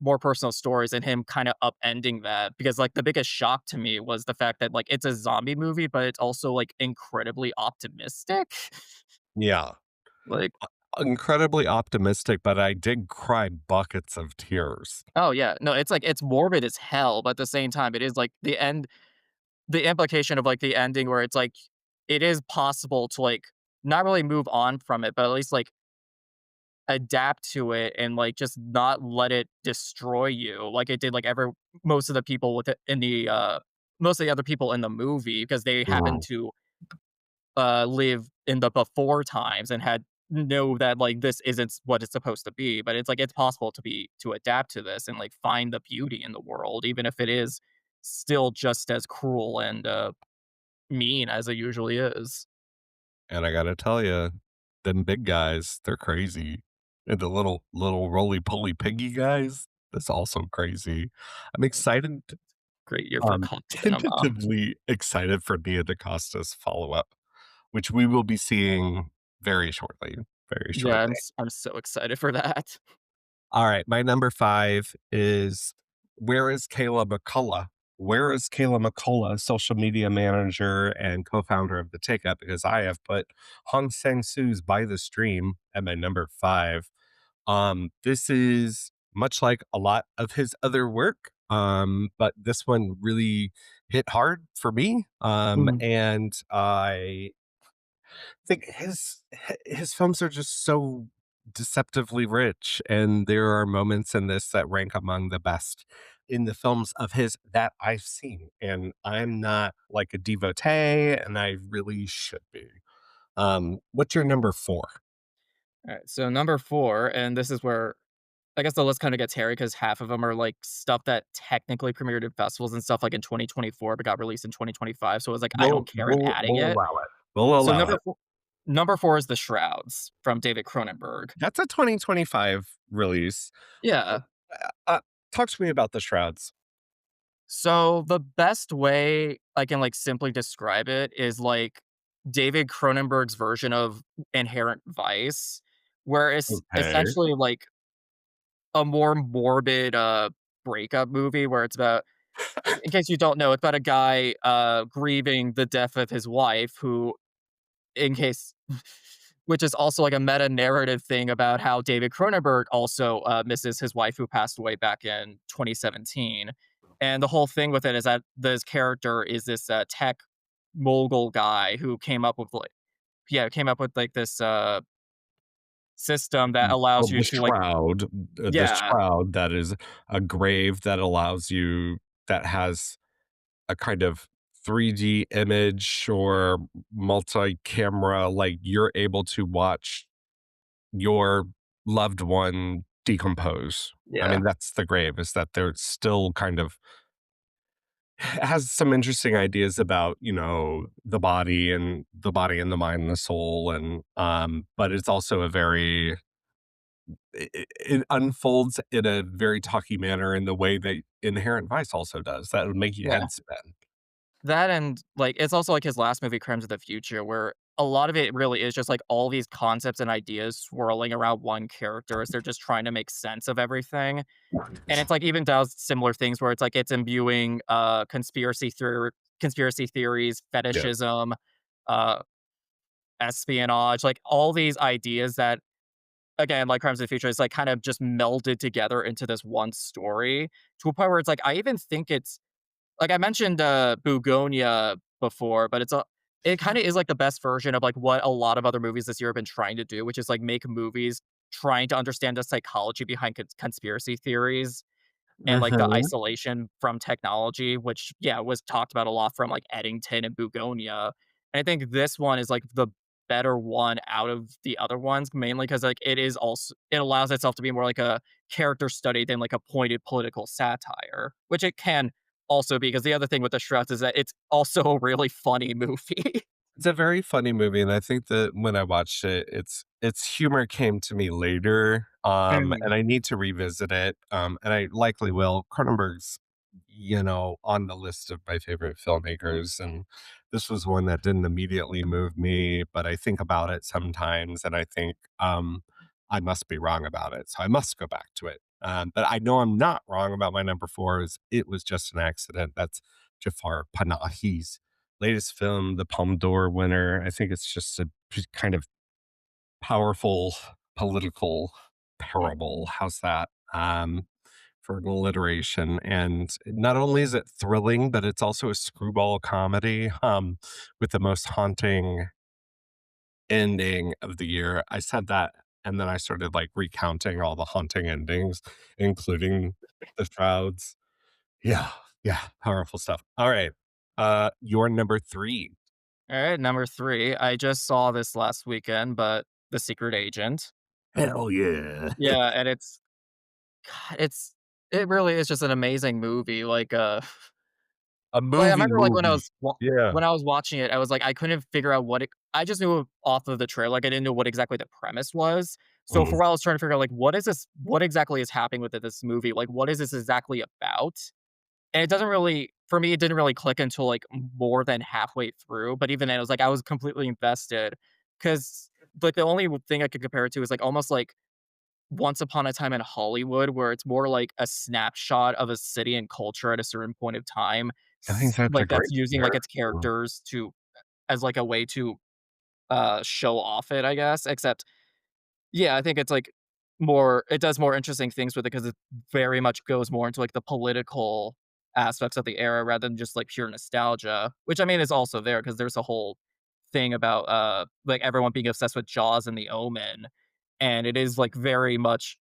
B: more personal stories, and him kinda upending that, because, like, the biggest shock to me was the fact that, like, it's a zombie movie, but it's also, like, incredibly optimistic.
A: Yeah.
B: Like,
A: Incredibly optimistic, but I did cry buckets of tears.
B: oh, yeah. No, it's like it's morbid as hell, but at the same time, it is, like, the implication of, like, the ending where it's, like, it is possible to, like, not really move on from it, but at least, like, adapt to it and, like, just not let it destroy you like it did, like, most of the people with it in the, most of the other people in the movie because they happened
A: Mhm.
B: to, live in the before times and had know that, like, this isn't what it's supposed to be, but it's, like, it's possible to adapt to this and, like, find the beauty in the world, even if it is still just as cruel and, mean as it usually is.
A: And I gotta tell you, them big guys, they're crazy. And the little roly-poly piggy guys, that's also crazy. I'm excited,
B: Great year for Cox Cinema.
A: tentatively excited for Nia DaCosta's follow-up, which we will be seeing very
B: Yeah,
A: shortly.
B: I'm so excited for that.
A: All right, my number 5 is where is Kayla McCullough? Where is Kayla McCullough, social media manager and co-founder of The Take Up? Because I have put Hong Sang-soo's By the Stream at my number 5. This is much like a lot of his other work, but this one really hit hard for me,
F: Mhm.
A: and I think his films are just so deceptively rich, and there are moments in this that rank among the best in the films of his that I've seen. And I'm not like a devotee, and I really should be. What's your number four?
B: Alright, so number 4, and this is where I guess the list kinda gets hairy because half of them are, like, stuff that technically premiered at festivals and stuff, like, in 2024, but got released in 2025, so it was like, I don't care in adding
A: We'll
B: it.
A: allow it. We'll
B: So
A: allow it.
B: number 4 is The Shrouds from David Cronenberg.
A: That's a 2025 release.
B: Yeah.
A: Uh, talk to me about the Shrouds.
B: So the best way I can, like, simply describe it is, like, David Cronenberg's version of Inherent Vice, where it's
A: Okay.
B: essentially, like, a more morbid, breakup movie where it's about in case you don't know, it's about a guy, grieving the death of his wife who in case which is also like a meta narrative thing about how David Cronenberg also, misses his wife who passed away back in 2017. And the whole thing with it is that this character is this, tech mogul guy who came up with, like, this, system that allows
A: Called
B: you to, like
A: the
B: Yeah,
A: shroud that is a grave that allows you that has a kind of 3D image or multi-camera, like, you're able to watch your loved one decompose. I
B: yeah.
A: mean, that's the grave, is that they're still kind of has some interesting ideas about, the body and the mind and the soul and, but it's also a very it unfolds in a very talky manner in the way that Inherent Vice also does. That would make your
B: Yeah.
A: head spin.
B: That and, like, it's also, like, his last movie, Crimes of the Future, where a lot of it really is just, like, all these concepts and ideas swirling around one character as they're just trying to make sense of everything, and it's, like, even does similar things where it's, like, it's imbuing, conspiracy theories,
A: Yeah.
B: fetishism, uh, espionage, like all these ideas that, again, like Crimes of the Future, is like kind of just melded together into this one story to a point where it's like I even think it's like I mentioned Bugonia before, but it kind of is like the best version of like what a lot of other movies this year have been trying to do, which is like make movies trying to understand the psychology behind conspiracy theories and, like, the
A: Mhm.
B: isolation from technology, which, yeah, was talked about a lot from, like, Eddington and Bugonia. And I think this one is, like, the better one out of the other ones, mainly because like, it allows itself to be more like a character study than, like, a pointed political satire, which it can also be, because the other thing with The Shrouds is that it's also a really funny movie.
A: It's a very funny movie, and I think that when I watched it, its humor came to me later,
B: Mhm.
A: and I need to revisit it, and I likely will. Cronenberg's, on the list of my favorite filmmakers, and this was one that didn't immediately move me, but I think about it sometimes, and I think, I must be wrong about it, so I must go back to it. But I know I'm not wrong about my number 4 is It Was Just an Accident. That's Jafar Panahi's latest film, the Palme d'Or winner. I think it's just a kind of powerful political parable. How's that? For an alliteration. And not only is it thrilling, but it's also a screwball comedy with the most haunting ending of the year. I said that, and then I started like recounting all the haunting endings, including the Shrouds. Yeah, yeah, powerful stuff. All right. Your number 3.
B: Alright, number 3, I just saw this last weekend, but The Secret Agent.
A: Hell yeah.
B: Yeah, and God, it really is just an amazing movie,
A: A
B: like, I
A: movie
B: remember, like,
A: movie. Yeah.
B: when I was watching it, I was like, I couldn't figure out I just knew off of the trailer, like, I didn't know what exactly the premise was. So for
A: Mhm.
B: a while, I was trying to figure out, like, what exactly is happening with this movie? Like, what is this exactly about? And it doesn't really for me, it didn't really click until, like, more than halfway through, but even then, it was like I was completely invested, because like, the only thing I could compare it to is, like, almost like Once Upon a Time in Hollywood, where it's more like a snapshot of a city and culture at a certain point of time,
A: I think that's a
B: like, that's
A: great
B: using, like, its
A: comparison.
B: characters to as, like, a way to, show off it, I guess, except yeah, I think it's, like, it does more interesting things with it, because it very much goes more into, like, the political aspects of the era rather than just, like, pure nostalgia, which, I mean, is also there, because there's a whole thing about, like, everyone being obsessed with Jaws and The Omen, and it is, like, very much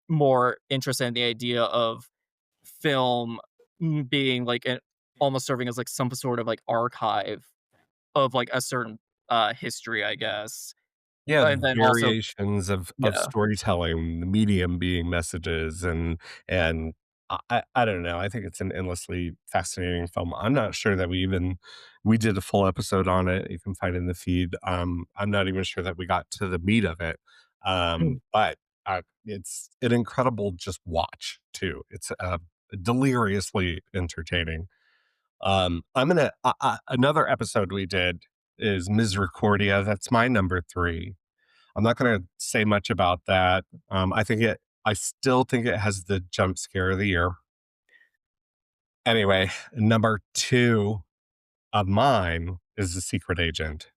B: more interested in the idea of film, being, like, almost serving as, like, some sort of, like, archive of, like, a certain, history, I guess,
A: Yeah,
B: and then also
A: variations of
B: yeah.
A: storytelling, the medium being messages and I don't know, I think it's an endlessly fascinating film. I'm not sure that we did a full episode on it, you can find it in the feed. I'm not even sure that we got to the meat of it. But, it's an incredible just watch too. It's, deliriously entertaining. I'm gonna another episode we did is Misericordia, that's my number 3. I'm not gonna say much about that. I still think it has the jump scare of the year. Anyway, number 2 of mine is The Secret Agent.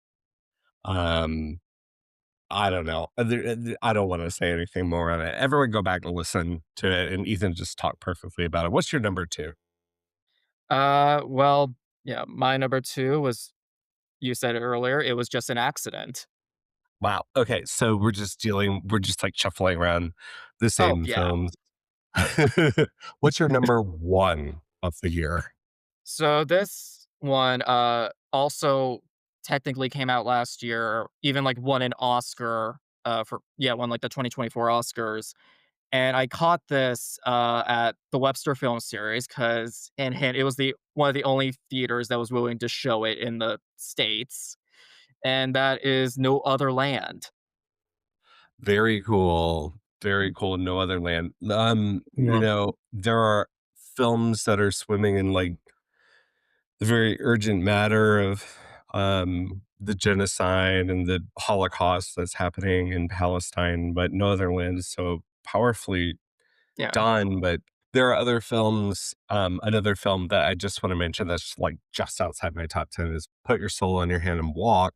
A: Um, I don't know. I don't wanna say anything more on it. Everyone go back and listen to it, and Ethan just talked perfectly about it. What's your number 2?
B: Well, yeah, my number 2 was you said it earlier, it was just an accident.
A: Wow. Okay, so we're just, like, shuffling around the
B: Oh,
A: same
B: yeah.
A: films. What's your number 1 of the year?
B: So this one, also technically came out last year, even, like, won an Oscar, won, like, the 2024 Oscars, and I caught this, at the Webster Film Series, it was the one of the only theaters that was willing to show it in the States, and that is No Other Land.
A: Very cool. Very cool, No Other Land.
B: Yeah.
A: There are films that are swimming in, like, the very urgent matter of, the genocide and the Holocaust that's happening in Palestine, but No Other Land is so powerfully
B: Yeah.
A: done, but There are other films. Another film that I just want to mention that's like just outside my top 10 is Put Your Soul in Your Hand and Walk,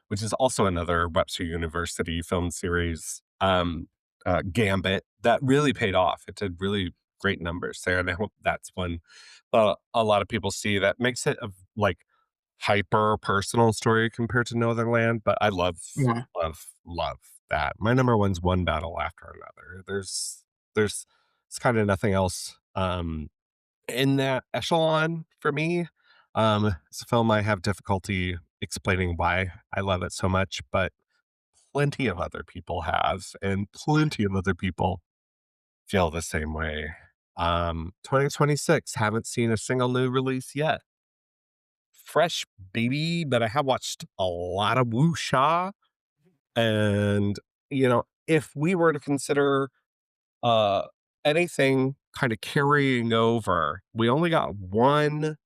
A: which is also another Webster University film series. Gambit that really paid off. It did really great numbers there, and I hope that's one a lot of people see that makes it a like hyper personal story compared to Northern Land. But I
B: Yeah.
A: love that. My number one's One Battle After Another. There's it's kind of nothing else in that echelon for me. It's a film I have difficulty explaining why I love it so much, but plenty of other people have, and plenty of other people feel the same way. 2026, haven't seen a single new release yet. Fresh baby, but I have watched a lot of wuxia. And, if we were to consider uh anything kind of carrying over, we only got one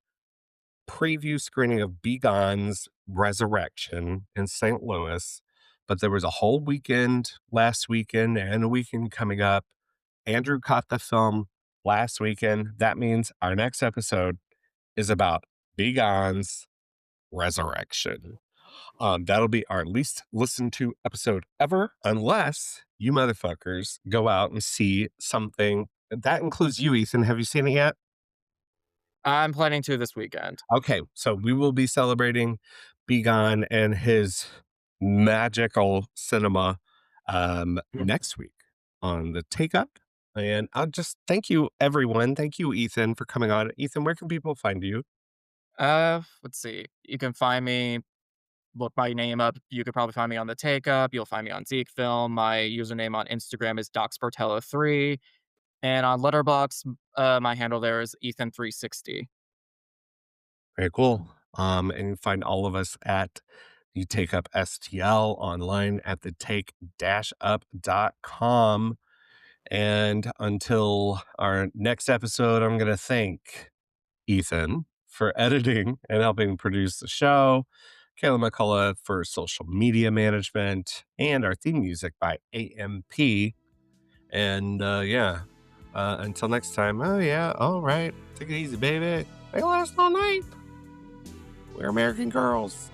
A: preview screening of Begon's Resurrection in St. Louis, but there was a whole weekend last weekend and a weekend coming up. Andrew caught the film last weekend. That means our next episode is about Begon's Resurrection. That'll be our least listened to episode ever, unless you motherfuckers go out and see something. That includes you, Ethan. Have you seen it yet?
B: I'm planning to this weekend.
A: Okay, so we will be celebrating Begon and his magical cinema next week on the Take Up. And I'll just thank you, everyone. Thank you, Ethan, for coming on. Ethan, where can people find you?
B: Let's see. You can find me, look my name up. You could probably find me on the Take Up. You'll find me on Zeke Film. My username on Instagram is DocSportello3. And on Letterbox, my handle there is Ethan360.
A: Very cool. And you can find all of us at the Take Up STL online at the take-up.com. And until our next episode, I'm going to thank Ethan for editing and helping produce the show, Kayla McCullough for social media management, and our theme music by AMP. And until next time, oh yeah, all right, take it easy, baby. They last all night. We're American girls.